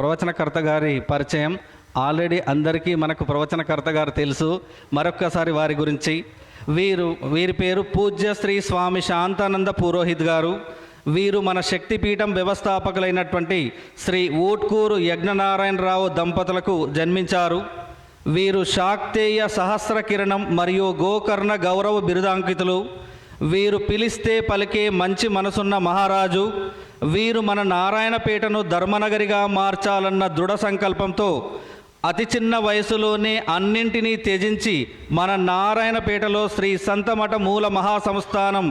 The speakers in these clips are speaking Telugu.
ప్రవచనకర్త గారి పరిచయం ఆల్రెడీ అందరికీ మనకు ప్రవచనకర్త గారు తెలుసు. మరొక్కసారి వారి గురించి, వీరి పేరు పూజ్య శ్రీ స్వామి శాంతానంద పురోహిత్ గారు. వీరు మన శక్తిపీఠం వ్యవస్థాపకులైనటువంటి శ్రీ ఊట్కూరు యజ్ఞనారాయణరావు దంపతులకు జన్మించారు. వీరు శాక్తేయ సహస్ర కిరణం మరియు గోకర్ణ గౌరవ బిరుదాంకితులు. వీరు పిలిస్తే పలికే మంచి మనసున్న మహారాజు. వీరు మన నారాయణపేటను ధర్మనగరిగా మార్చాలన్న దృఢ సంకల్పంతో అతి చిన్న వయసులోనే అన్నింటినీ త్యజించి మన నారాయణపేటలో శ్రీ సంతమఠ మూల మహాసంస్థానం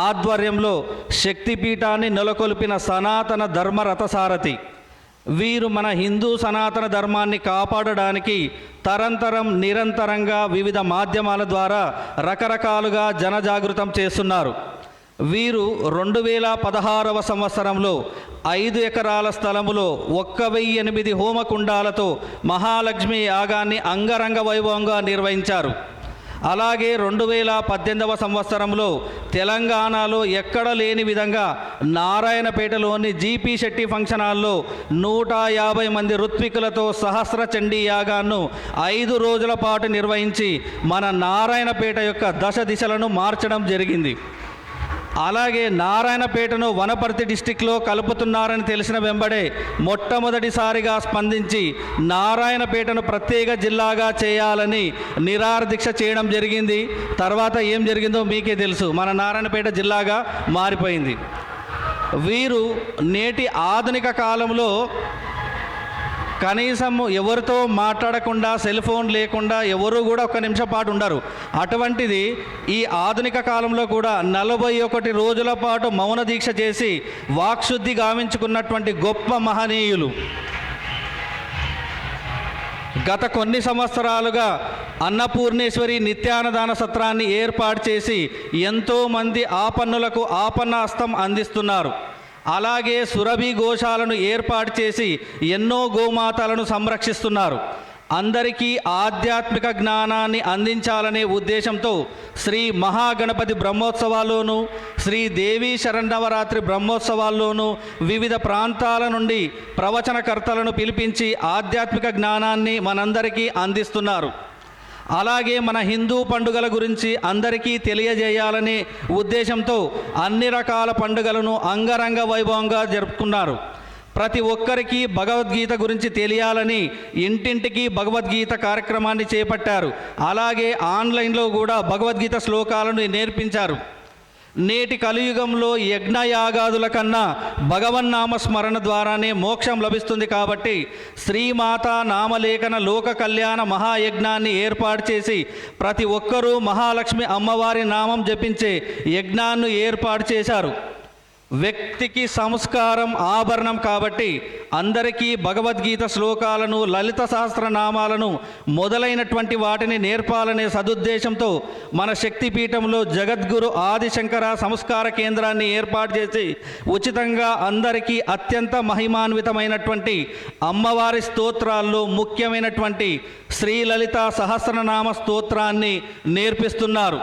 ఆధ్వర్యంలో శక్తిపీఠాన్ని నెలకొల్పిన సనాతన ధర్మ రథసారథి. వీరు మన హిందూ సనాతన ధర్మాన్ని కాపాడడానికి నిరంతరంగా వివిధ మాధ్యమాల ద్వారా రకరకాలుగా జనజాగృతం చేస్తున్నారు. వీరు 2016వ సంవత్సరంలో 5 ఎకరాల స్థలములో 1008 హోమకుండాలతో మహాలక్ష్మి యాగాన్ని అంగరంగ వైభవంగా నిర్వహించారు. అలాగే 2018వ సంవత్సరంలో తెలంగాణలో ఎక్కడ లేని విధంగా నారాయణపేటలోని జీపీ శెట్టి ఫంక్షన్ హాల్లో 150 మంది ఋత్వికులతో సహస్ర చండీ యాగాన్ని 5 రోజుల పాటు నిర్వహించి మన నారాయణపేట యొక్క దశ దిశలను మార్చడం జరిగింది. అలాగే నారాయణపేటను వనపర్తి డిస్టిక్లో కలుపుతున్నారని తెలిసిన వెంబడే మొట్టమొదటిసారిగా స్పందించి నారాయణపేటను ప్రత్యేక జిల్లాగా చేయాలని నిరాహారదీక్ష చేయడం జరిగింది. తర్వాత ఏం జరిగిందో మీకే తెలుసు, మన నారాయణపేట జిల్లాగా మారిపోయింది. వీరు నేటి ఆధునిక కాలంలో కనీసం ఎవరితో మాట్లాడకుండా, సెల్ ఫోన్ లేకుండా ఎవరు కూడా ఒక్క నిమిషం పాటు ఉండరు. అటువంటిది ఈ ఆధునిక కాలంలో కూడా 41 రోజుల పాటు మౌన దీక్ష చేసి వాక్శుద్ధి గావించుకున్నటువంటి గొప్ప మహనీయులు. గత కొన్ని సంవత్సరాలుగా అన్నపూర్ణేశ్వరి నిత్యాన్నదాన సత్రాన్ని ఏర్పాటు చేసి ఎంతోమంది ఆపన్నులకు ఆపన్న హస్తం అందిస్తున్నారు. అలాగే సురభి గోశాలను ఏర్పాటు చేసి ఎన్నో గోమాతలను సంరక్షిస్తున్నారు. అందరికీ ఆధ్యాత్మిక జ్ఞానాన్ని అందించాలనే ఉద్దేశంతో శ్రీ మహాగణపతి బ్రహ్మోత్సవాల్లోనూ, శ్రీ దేవీ శరన్నవరాత్రి బ్రహ్మోత్సవాల్లోనూ వివిధ ప్రాంతాల నుండి ప్రవచనకర్తలను పిలిపించి ఆధ్యాత్మిక జ్ఞానాన్ని మనందరికీ అందిస్తున్నారు. అలాగే మన హిందూ పండుగల గురించి అందరికీ తెలియజేయాలనే ఉద్దేశంతో అన్ని రకాల పండుగలను అంగరంగ వైభవంగా జరుపుకున్నారు. ప్రతి ఒక్కరికి భగవద్గీత గురించి తెలియాలని ఇంటింటికి భగవద్గీత కార్యక్రమాన్ని చేపట్టారు. అలాగే ఆన్లైన్లో కూడా భగవద్గీత శ్లోకాలను నేర్పించారు. నేటి కలియుగంలో యజ్ఞయాగాదుల కన్నా భగవన్నామ స్మరణ ద్వారానే మోక్షం లభిస్తుంది. కాబట్టి శ్రీమాత నామలేఖన లోక కళ్యాణ మహాయజ్ఞాన్ని ఏర్పాటు చేసి ప్రతి ఒక్కరూ మహాలక్ష్మి అమ్మవారి నామం జపించే యజ్ఞాన్ని ఏర్పాటు చేశారు. వ్యక్తికి సంస్కారం ఆభరణం కాబట్టి అందరికీ భగవద్గీత శ్లోకాలను, లలిత సహస్రనామాలను మొదలైనటువంటి వాటిని నేర్పాలనే సదుద్దేశంతో మన శక్తిపీఠంలో జగద్గురు ఆదిశంకర సంస్కార కేంద్రాన్ని ఏర్పాటు చేసి ఉచితంగా అందరికీ అత్యంత మహిమాన్వితమైనటువంటి అమ్మవారి స్తోత్రాల్లో ముఖ్యమైనటువంటి శ్రీలలిత సహస్రనామ స్తోత్రాన్ని నేర్పిస్తున్నారు.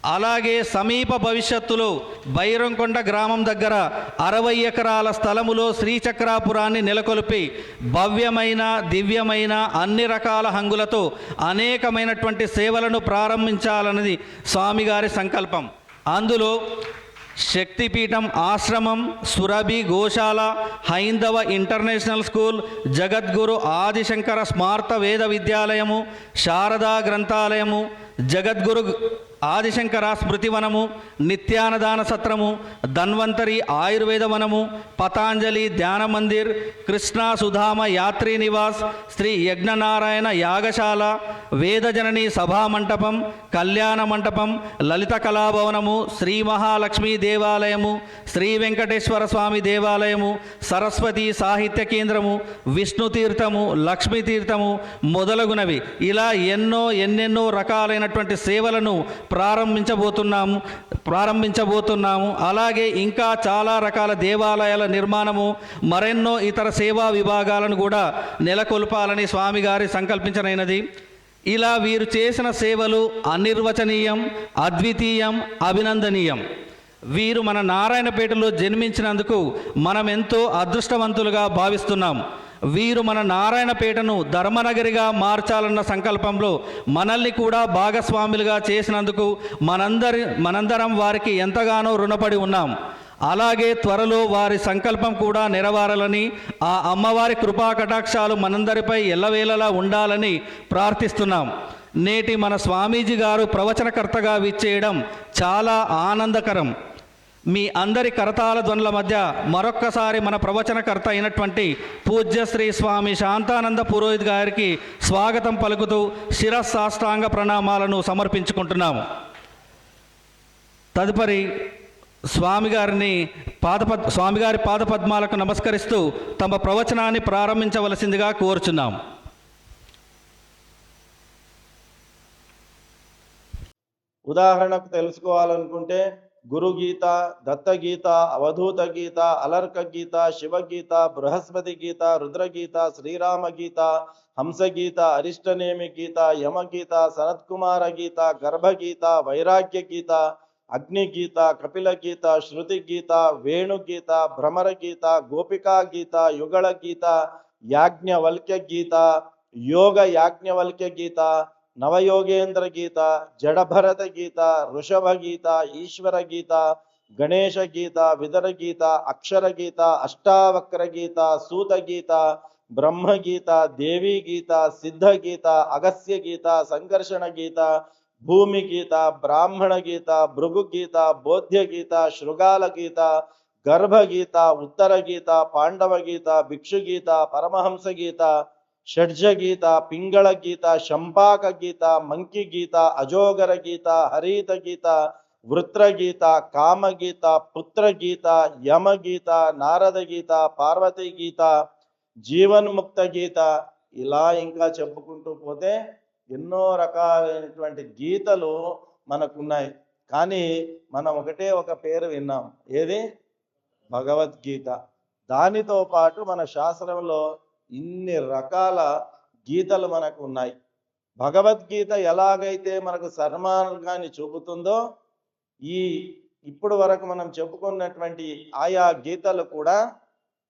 అలాగే సమీప భవిష్యత్తులో బైరంకొండ గ్రామం దగ్గర 60 ఎకరాల స్థలములో శ్రీచక్రాపురాన్ని నెలకొల్పి భవ్యమైన, దివ్యమైన అన్ని రకాల హంగులతో అనేకమైనటువంటి సేవలను ప్రారంభించాలన్నది స్వామిగారి సంకల్పం. అందులో శక్తిపీఠం ఆశ్రమం, సురభి గోశాల, హైందవ ఇంటర్నేషనల్ స్కూల్, జగద్గురు ఆదిశంకర స్మార్త వేద విద్యాలయము, శారదా గ్రంథాలయము, జగద్గురు ఆదిశంకర స్మృతివనము, నిత్యాన్నదాన సత్రము, ధన్వంతరి ఆయుర్వేద వనము, పతాంజలి ధ్యాన మందిర్, కృష్ణా సుధామ యాత్రీ నివాస్, శ్రీ యజ్ఞనారాయణ యాగశాల, వేదజనని సభామంటపం, కళ్యాణ మంటపం, లలిత కళాభవనము, శ్రీ మహాలక్ష్మీ దేవాలయము, శ్రీ వెంకటేశ్వర స్వామి దేవాలయము, సరస్వతి సాహిత్య కేంద్రము, విష్ణు తీర్థము, లక్ష్మీ తీర్థము మొదలగునవి. ఇలా ఎన్నెన్నో రకాలైనటువంటి సేవలను ప్రారంభించబోతున్నాము. అలాగే ఇంకా చాలా రకాల దేవాలయాల నిర్మాణము, మరెన్నో ఇతర సేవా విభాగాలను కూడా నెలకొల్పాలని స్వామి గారి సంకల్పించనైనది. ఇలా వీరు చేసిన సేవలు అనిర్వచనీయం, అద్వితీయం, అభినందనీయం. వీరు మన నారాయణపేటలో జన్మించినందుకు మనం ఎంతో అదృష్టవంతులుగా భావిస్తున్నాం. వీరు మన నారాయణపేటను ధర్మనగరిగా మార్చాలన్న సంకల్పంలో మనల్ని కూడా భాగస్వాములుగా చేసినందుకు మనందరం వారికి ఎంతగానో రుణపడి ఉన్నాం. అలాగే త్వరలో వారి సంకల్పం కూడా నెరవేరాలని, ఆ అమ్మవారి కృపా కటాక్షాలు మనందరిపై ఎల్లవేళలా ఉండాలని ప్రార్థిస్తున్నాం. నేటి మన స్వామీజీ గారు ప్రవచనకర్తగా విచ్చేయడం చాలా ఆనందకరం. మీ అందరి కరతాళ ధ్వనుల మధ్య మరొక్కసారి మన ప్రవచనకర్త అయినటువంటి పూజ్య శ్రీ స్వామి శాంతానంద పురోహిత్ గారికి స్వాగతం పలుకుతూ శిరస్సాష్టాంగ ప్రణామాలను సమర్పించుకుంటున్నాము. తదుపరి స్వామిగారి పాదపద్మాలకు నమస్కరిస్తూ తమ ప్రవచనాన్ని ప్రారంభించవలసిందిగా కోరుచున్నాం. ఉదాహరణకు తెలుసుకోవాలనుకుంటే గురుగీత, దత్తగీత, అవధూత గీత, అలర్క గీత, శివగీత, బృహస్పతి గీత, రుద్రగీత, శ్రీరామ గీత, హంసగీత, అరిష్టనేమి గీత, యమగీత, సనత్కుమార గీత, గర్భగీత, వైరాగ్య గీత, అగ్నిగీత, కపిల గీత, శృతి గీత, వేణుగీత, భ్రమర గీత, గోపికా గీత, యుగళ గీత, యాజ్ఞవల్క్య గీత, యోగ యాజ్ఞవల్క్య గీత, నవయోగేంద్ర గీత, జడభరత గీత, వృషభ గీత, ఈశ్వర గీత, గణేశ గీత, విదర గీత, అక్షర గీత, అష్టావక్ర గీత, సూత గీత, బ్రహ్మగీత, దేవీ గీత, సిద్ధ గీత, అగస్య గీత, సంకర్షణ గీత, భూమి గీత, బ్రాహ్మణ గీత, భృగు గీత, బోధ్య గీత, శృగాల గీత, గర్భగీత, ఉత్తర గీత, పాండవ గీత, భిక్షు గీత, పరమహంస గీత, షడ్జ గీత, పింగళ గీత, శంపాక గీత, మంకి గీత, అజోగర గీత, హరిత గీత, వృత్ర గీత, కామగీత, పుత్ర గీత, యమ గీత, నారద గీత, పార్వతీ గీత, జీవన్ముక్త గీత, ఇలా ఇంకా చెప్పుకుంటూ పోతే ఎన్నో రకాలైనటువంటి గీతలు మనకున్నాయి. కానీ మనం ఒక పేరు విన్నాం, ఏది? భగవద్గీత. దానితో పాటు మన శాస్త్రంలో ఇన్ని రకాల గీతలు మనకు ఉన్నాయి. భగవద్గీత ఎలాగైతే మనకు సన్మార్గాన్ని చూపుతుందో, ఇప్పుడు వరకు మనం చెప్పుకున్నటువంటి ఆయా గీతలు కూడా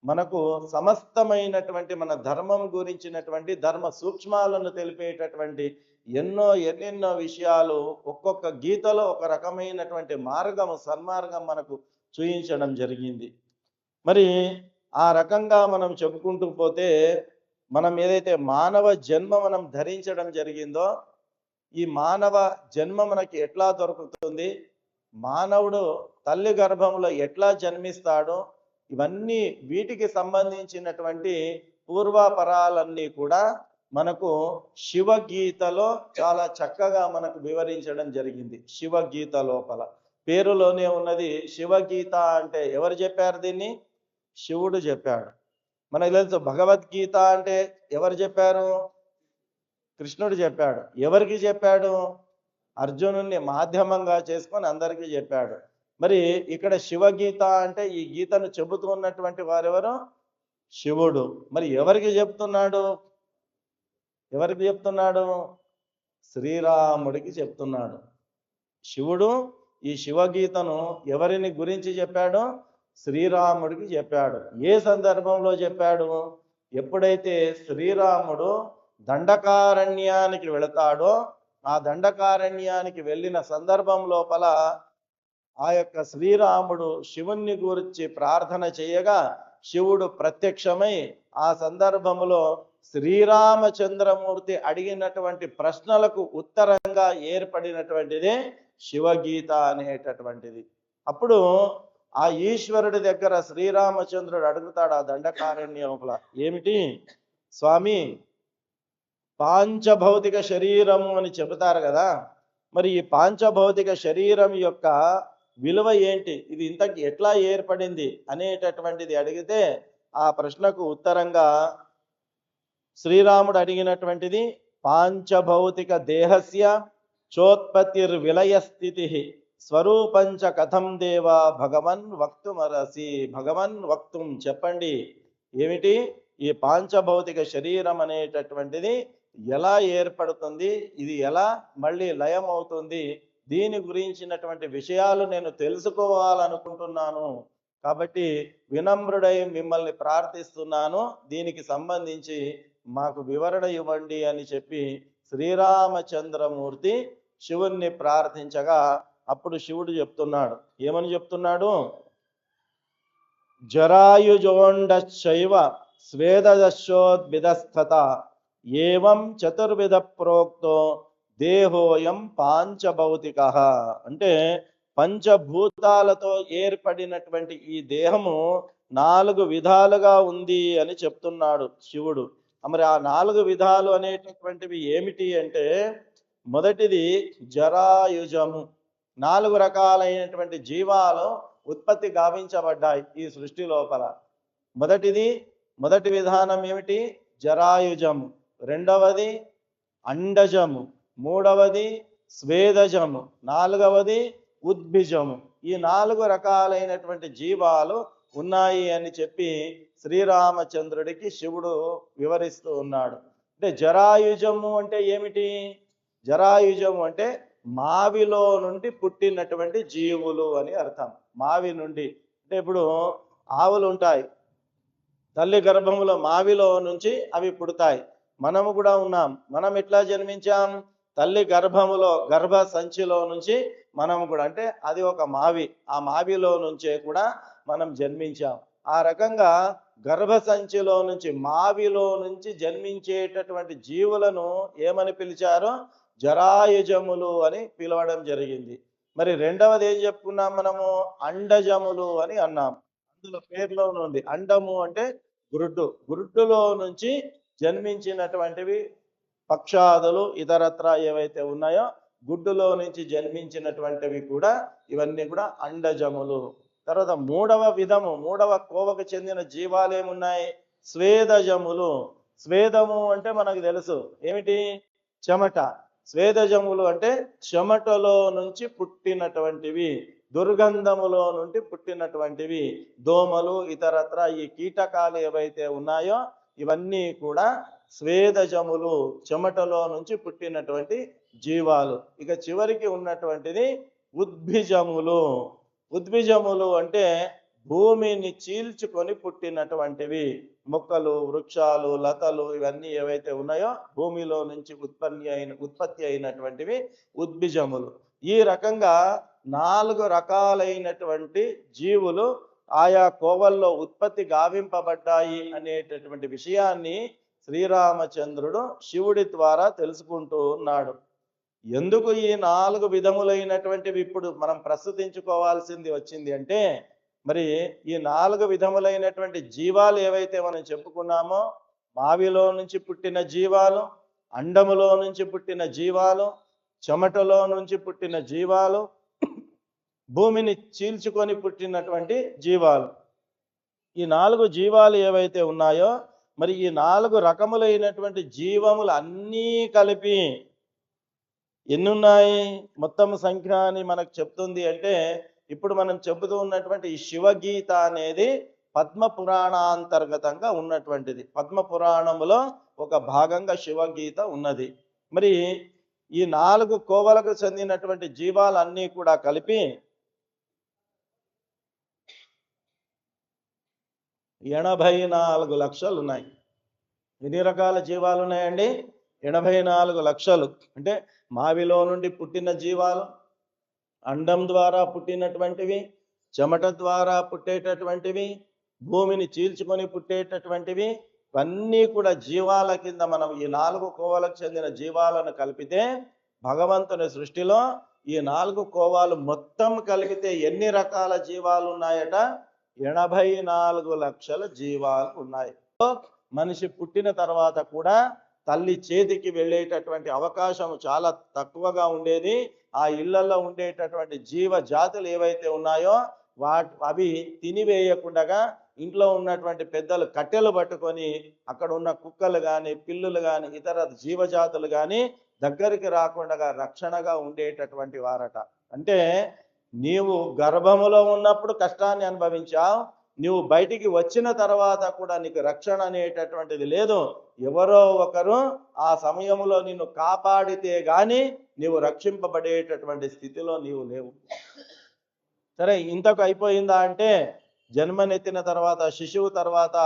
మనకు సమస్తమైనటువంటి మన ధర్మం గురించినటువంటి ధర్మ సూక్ష్మాలను తెలిపేటటువంటి ఎన్నెన్నో విషయాలు ఒక్కొక్క గీతలో ఒక రకమైనటువంటి సన్మార్గం మనకు చూపించడం జరిగింది. మరి ఆ రకంగా మనం చెప్పుకుంటూ పోతే మనం ఏదైతే మానవ జన్మ మనం ధరించడం జరిగిందో, ఈ మానవ జన్మ మనకి ఎట్లా దొరుకుతుంది, మానవుడు తల్లి గర్భంలో ఎట్లా జన్మిస్తాడో, ఇవన్నీ వీటికి సంబంధించినటువంటి పూర్వాపరాలన్నీ కూడా మనకు శివగీతలో చాలా చక్కగా మనకు వివరించడం జరిగింది. శివగీత లోపల పేరులోనే ఉన్నది శివగీత. అంటే ఎవరు చెప్పారు దీన్ని? శివుడు చెప్పాడు. మనకు తెలుసు భగవద్గీత అంటే ఎవరు చెప్పారు? కృష్ణుడు చెప్పాడు. ఎవరికి చెప్పాడు? అర్జునుడిని మాధ్యమంగా చేసుకొని అందరికీ చెప్పాడు. మరి ఇక్కడ శివగీత అంటే ఈ గీతను చెబుతున్నటువంటి వారెవరు? శివుడు. మరి ఎవరికి చెప్తున్నాడు? శ్రీరాముడికి చెప్తున్నాడు. శివుడు ఈ శివగీతను ఎవరిని గురించి చెప్పాడు? శ్రీరాముడికి చెప్పాడు. ఏ సందర్భంలో చెప్పాడు? ఎప్పుడైతే శ్రీరాముడు దండకారణ్యానికి వెళతాడో, ఆ దండకారణ్యానికి వెళ్ళిన సందర్భం లోపల ఆ యొక్క శ్రీరాముడు శివుణ్ణి గురించి ప్రార్థన చేయగా శివుడు ప్రత్యక్షమై ఆ సందర్భంలో శ్రీరామచంద్రమూర్తి అడిగినటువంటి ప్రశ్నలకు ఉత్తరంగా ఏర్పడినటువంటిదే శివగీత అనేటటువంటిది. అప్పుడు ఆ ఈశ్వరుడి దగ్గర శ్రీరామచంద్రుడు అడుగుతాడు ఆ దండకారణ్యంలో, ఏమిటి స్వామి, పాంచభౌతిక శరీరము అని చెబుతారు కదా, మరి ఈ పాంచభౌతిక శరీరం యొక్క విలువ ఏంటి, ఇది ఇంతకి ఎట్లా ఏర్పడింది అనేటటువంటిది అడిగితే ఆ ప్రశ్నకు ఉత్తరంగా శ్రీరాముడు అడిగినటువంటిది పాంచభౌతిక దేహస్య చోత్పత్తిర్విలయ స్థితి స్వరూపంచ కథం దేవా భగవన్ వక్తుమరసి. భగవన్ వక్తుం, చెప్పండి ఏమిటి ఈ పాంచభౌతిక శరీరం అనేటటువంటిది ఎలా ఏర్పడుతుంది, ఇది ఎలా మళ్ళీ లయం అవుతుంది, దీని గురించినటువంటి విషయాలు నేను తెలుసుకోవాలనుకుంటున్నాను కాబట్టి వినమ్రుడై మిమ్మల్ని ప్రార్థిస్తున్నాను, దీనికి సంబంధించి మాకు వివరణ ఇవ్వండి అని చెప్పి శ్రీరామచంద్రమూర్తి శివుణ్ణి ప్రార్థించగా అప్పుడు శివుడు చెప్తున్నాడు. ఏమని చెప్తున్నాడు? జరాయుజోండశైవ స్వేదశోద్విధస్థత ఏవం చతుర్విధ ప్రోక్తో దేహోయం పాంచభౌతిక. అంటే పంచభూతాలతో ఏర్పడినటువంటి ఈ దేహము 4 విధాలుగా ఉంది అని చెప్తున్నాడు శివుడు. మరి ఆ 4 విధాలు అనేటటువంటివి ఏమిటి అంటే, మొదటిది జరాయుజము. 4 రకాలైనటువంటి జీవాలు ఉత్పత్తి గావించబడ్డాయి ఈ సృష్టి లోపల. మొదటి విధానం ఏమిటి? జరాయుజము. రెండవది అండజము. మూడవది స్వేదజము. నాలుగవది ఉద్భిజము. ఈ 4 రకాలైనటువంటి జీవాలు ఉన్నాయి అని చెప్పి శ్రీరామచంద్రుడికి శివుడు వివరిస్తూ ఉన్నాడు. అంటే జరాయుజము అంటే ఏమిటి? జరాయుజము అంటే మావిలో నుండి పుట్టినటువంటి జీవులు అని అర్థం. మావి నుండి అంటే ఇప్పుడు ఆవులు ఉంటాయి, తల్లి గర్భములో మావిలో నుంచి అవి పుడతాయి. మనము కూడా ఉన్నాం. మనం ఎట్లా జన్మించాం? తల్లి గర్భములో, గర్భ సంచిలో నుంచి మనము కూడా, అంటే అది ఒక మావి, ఆ మావిలో నుంచే కూడా మనం జన్మించాం. ఆ రకంగా గర్భ సంచిలో నుంచి, మావిలో నుంచి జన్మించేటటువంటి జీవులను ఏమని పిలిచారో? జరాయుజములు అని పిలవడం జరిగింది. మరి రెండవది ఏం చెప్పుకున్నాం మనము? అండజములు అని అన్నాం. అందులో పేర్లో ఉంది. అండము అంటే గురుడ్డు. గురుడ్డులో నుంచి జన్మించినటువంటివి పక్షాదులు ఇతరత్ర ఏవైతే ఉన్నాయో, గుడ్డులో నుంచి జన్మించినటువంటివి కూడా ఇవన్నీ కూడా అండజములు. తర్వాత మూడవ కోవకు చెందిన జీవాలు ఏమున్నాయి? స్వేదజములు. స్వేదము అంటే మనకు తెలుసు ఏమిటి? చెమట. స్వేదజములు అంటే చెమటలో నుంచి పుట్టినటువంటివి, దుర్గంధములో నుండి పుట్టినటువంటివి, దోమలు ఇతరత్ర ఈ కీటకాలు ఏవైతే ఉన్నాయో ఇవన్నీ కూడా స్వేదజములు, చెమటలో నుంచి పుట్టినటువంటి జీవాలు. ఇక చివరికి ఉన్నటువంటిది ఉద్భిజములు. ఉద్భిజములు అంటే భూమిని చీల్చుకొని పుట్టినటువంటివి, మొక్కలు, వృక్షాలు, లతలు ఇవన్నీ ఏవైతే ఉన్నాయో భూమిలో నుంచి ఉత్పత్తి అయినటువంటివి ఉద్భిజములు. ఈ రకంగా 4 రకాలైనటువంటి జీవులు ఆయా కోవల్లో ఉత్పత్తి గావింపబడ్డాయి అనేటటువంటి విషయాన్ని శ్రీరామచంద్రుడు శివుడి ద్వారా తెలుసుకుంటూ ఉన్నాడు. ఎందుకు ఈ 4 విధములైనటువంటివి ఇప్పుడు మనం ప్రస్తుతించుకోవాల్సింది వచ్చింది అంటే, మరి ఈ 4 విధములైనటువంటి జీవాలు ఏవైతే మనం చెప్పుకున్నామో, మావిలో నుంచి పుట్టిన జీవాలు, అండములో నుంచి పుట్టిన జీవాలు, చెమటలో నుంచి పుట్టిన జీవాలు, భూమిని చీల్చుకొని పుట్టినటువంటి జీవాలు, ఈ 4 జీవాలు ఏవైతే ఉన్నాయో, మరి ఈ 4 రకములైనటువంటి జీవములు అన్నీ కలిపి ఎన్నున్నాయి? మొత్తం సంఖ్య అని మనకు చెప్తుంది అంటే, ఇప్పుడు మనం చెబుతూ ఉన్నటువంటి ఈ శివగీత అనేది పద్మ పురాణాంతర్గతంగా ఉన్నటువంటిది. పద్మ పురాణములో ఒక భాగంగా శివగీత ఉన్నది. మరి ఈ 4 కోవలకు చెందినటువంటి జీవాలన్నీ కూడా కలిపి 84 లక్షలు ఉన్నాయి. ఎన్ని రకాల జీవాలు ఉన్నాయండి? 84 లక్షలు. అంటే మావిలో నుండి పుట్టిన జీవాలు, అండం ద్వారా పుట్టినటువంటివి, చెమట ద్వారా పుట్టేటటువంటివి, భూమిని చీల్చుకొని పుట్టేటటువంటివి, ఇవన్నీ కూడా జీవాల కింద మనం ఈ 4 కోవలకు చెందిన జీవాలను కలిపితే భగవంతుని సృష్టిలో ఈ 4 కోవాలు మొత్తం కలిపితే ఎన్ని రకాల జీవాలు ఉన్నాయట? 84 లక్షల జీవాలు ఉన్నాయి. మనిషి పుట్టిన తర్వాత కూడా తల్లి చేతికి వెళ్ళేటటువంటి అవకాశం చాలా తక్కువగా ఉండేది. ఆ ఇళ్లలో ఉండేటటువంటి జీవ జాతులు ఏవైతే ఉన్నాయో అవి తినివేయకుండా ఇంట్లో ఉన్నటువంటి పెద్దలు కట్టెలు పట్టుకొని అక్కడ ఉన్న కుక్కలు కానీ, పిల్లులు కానీ, ఇతర జీవజాతులు కానీ దగ్గరికి రాకుండా రక్షణగా ఉండేటటువంటి వారట. అంటే నీవు గర్భములో ఉన్నప్పుడు కష్టాన్ని అనుభవించావు, నువ్వు బయటికి వచ్చిన తర్వాత కూడా నీకు రక్షణ అనేటటువంటిది లేదు. ఎవరో ఒకరు ఆ సమయంలో నిన్ను కాపాడితే గాని నీవు రక్షింపబడేటటువంటి స్థితిలో నీవు లేవు. సరే, ఇంతకు అయిపోయిందా అంటే జన్మనెత్తిన తర్వాత శిశువు తర్వాత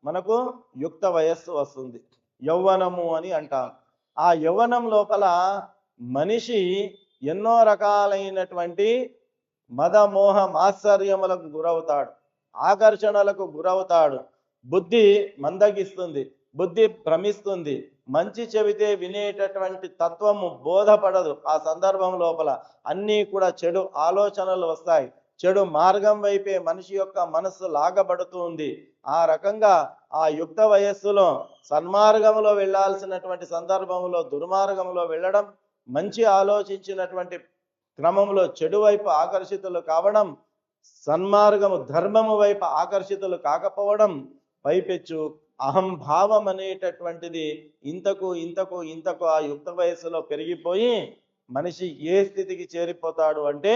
మనకు యుక్త వయస్సు వస్తుంది, యౌవనము అని అంటాం. ఆ యౌవనం లోపల మనిషి ఎన్నో రకాలైనటువంటి మదమోహ మాత్సర్యములకు గురవుతాడు, ఆకర్షణలకు గురవుతాడు. బుద్ధి మందగిస్తుంది, బుద్ధి భ్రమిస్తుంది, మంచి చెబితే వినేటటువంటి తత్వము బోధపడదు. ఆ సందర్భం లోపల అన్నీ కూడా చెడు ఆలోచనలు వస్తాయి, చెడు మార్గం వైపే మనిషి యొక్క మనస్సు లాగబడుతుంది. ఆ రకంగా ఆ యుక్త వయస్సులో సన్మార్గంలో వెళ్ళాల్సినటువంటి సందర్భంలో దుర్మార్గంలో వెళ్ళడం, మంచి ఆలోచించినటువంటి క్రమంలో చెడు వైపు ఆకర్షితులు కావడం, సన్మార్గము ధర్మము వైపు ఆకర్షితులు కాకపోవడం, పైపెచ్చు అహంభావం అనేటటువంటిది ఇంతకు ఇంతకు ఇంతకు ఆ యుక్త వయస్సులో పెరిగిపోయి మనిషి ఏ స్థితికి చేరిపోతాడు అంటే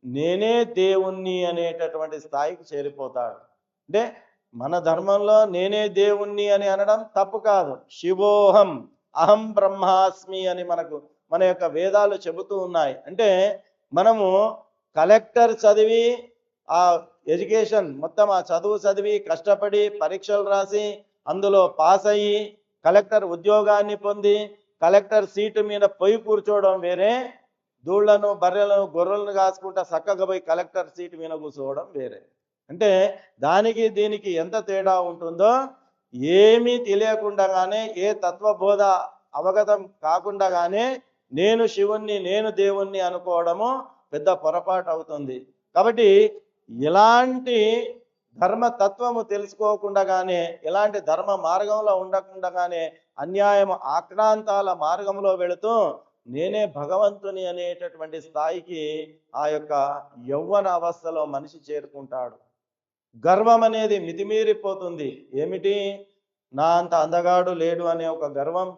నేనే దేవుణ్ణి అనేటటువంటి స్థాయికి చేరిపోతాడు. అంటే మన ధర్మంలో నేనే దేవుణ్ణి అని అనడం తప్పు కాదు. శివోహం అహం బ్రహ్మాస్మి అని మన యొక్క వేదాలు చెబుతూ ఉన్నాయి. అంటే మనము కలెక్టర్ చదివి ఆ ఎడ్యుకేషన్ మొత్తం ఆ చదువు చదివి కష్టపడి పరీక్షలు రాసి అందులో పాస్ అయ్యి కలెక్టర్ ఉద్యోగాన్ని పొంది కలెక్టర్ సీటు మీద పోయి కూర్చోవడం వేరే, దూళ్లను బర్రెలను గొర్రెలను కాసుకుంటా చక్కగా పోయి కలెక్టర్ సీటు మీద కూర్చోవడం వేరే. అంటే దానికి దీనికి ఎంత తేడా ఉంటుందో ఏమీ తెలియకుండానే, ఏ తత్వబోధ అవగతం కాకుండానే నేను శివుణ్ణి నేను దేవుణ్ణి అనుకోవడము పెద్ద పొరపాటు అవుతుంది. కాబట్టి ఇలాంటి ధర్మతత్వము తెలుసుకోకుండానే, ఇలాంటి ధర్మ మార్గంలో ఉండకుండానే అన్యాయం ఆక్రాంతాల మార్గంలో వెళుతూ నేనే భగవంతుని అనేటటువంటి స్థాయికి ఆ యొక్క యౌవన అవస్థలో మనిషి చేరుకుంటాడు. గర్వం అనేది మితిమీరిపోతుంది. ఏమిటి? నా అంత అందగాడు లేడు అనే ఒక గర్వం,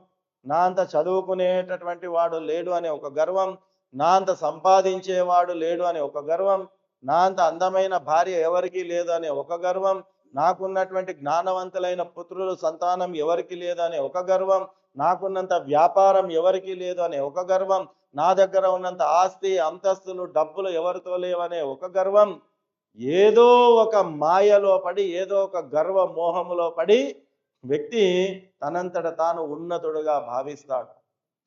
నా అంత చదువుకునేటటువంటి వాడు లేడు అనే ఒక గర్వం, నా అంత సంపాదించేవాడు లేడు అనే ఒక గర్వం, నా అంత అందమైన భార్య ఎవరికి లేదు అనే ఒక గర్వం, నాకున్నటువంటి జ్ఞానవంతులైన పుత్రులు సంతానం ఎవరికి లేదు అనే ఒక గర్వం, నాకున్నంత వ్యాపారం ఎవరికి లేదు అనే ఒక గర్వం, నా దగ్గర ఉన్నంత ఆస్తి అంతస్తులు డబ్బులు ఎవరితో లేవనే ఒక గర్వం, ఏదో ఒక మాయలో పడి ఏదో ఒక గర్వ మోహములో పడి వ్యక్తి తనంతట తాను ఉన్నతుడుగా భావిస్తాడు.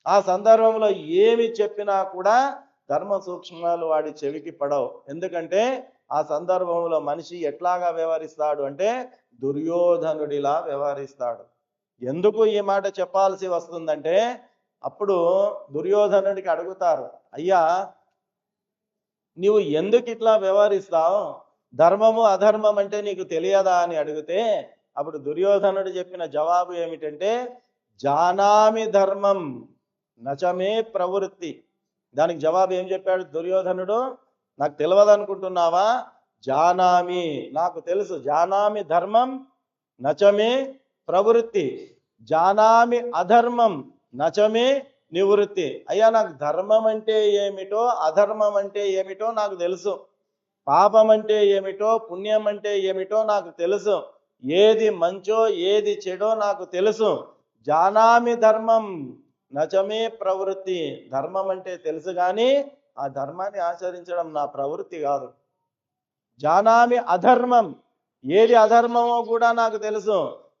ఆ సందర్భంలో ఏమి చెప్పినా కూడా ధర్మ సూక్ష్మాలు వాడి చెవికి పడవు. ఎందుకంటే ఆ సందర్భంలో మనిషి ఎట్లాగా వ్యవహరిస్తాడు అంటే దుర్యోధనుడిలా వ్యవహరిస్తాడు. ఎందుకు ఈ మాట చెప్పాల్సి వస్తుందంటే అప్పుడు దుర్యోధనుడికి అడుగుతారు, అయ్యా నీవు ఎందుకు ఇట్లా వ్యవహరిస్తావు, ధర్మము అధర్మం అంటే నీకు తెలియదా అని అడిగితే అప్పుడు దుర్యోధనుడు చెప్పిన జవాబు ఏమిటంటే జానామి ధర్మం నచమే ప్రవృత్తి. దానికి జవాబు ఏం చెప్పాడు దుర్యోధనుడు? నాకు తెలియదు అనుకుంటున్నావా? జానామి, నాకు తెలుసు. జానామి ధర్మం నచమే ప్రవృత్తి, జానామి అధర్మం నచమే నివృత్తి. అయ్యా నాకు ధర్మం అంటే ఏమిటో అధర్మం అంటే ఏమిటో నాకు తెలుసు, పాపం అంటే ఏమిటో పుణ్యం అంటే ఏమిటో నాకు తెలుసు, ఏది మంచో ఏది చెడో నాకు తెలుసు. జానామి ధర్మం నచమే ప్రవృత్తి, ధర్మం అంటే తెలుసు కానీ ఆ ధర్మాన్ని ఆచరించడం నా ప్రవృత్తి కాదు. జానామి అధర్మం, ఏది అధర్మమో కూడా నాకు తెలుసు.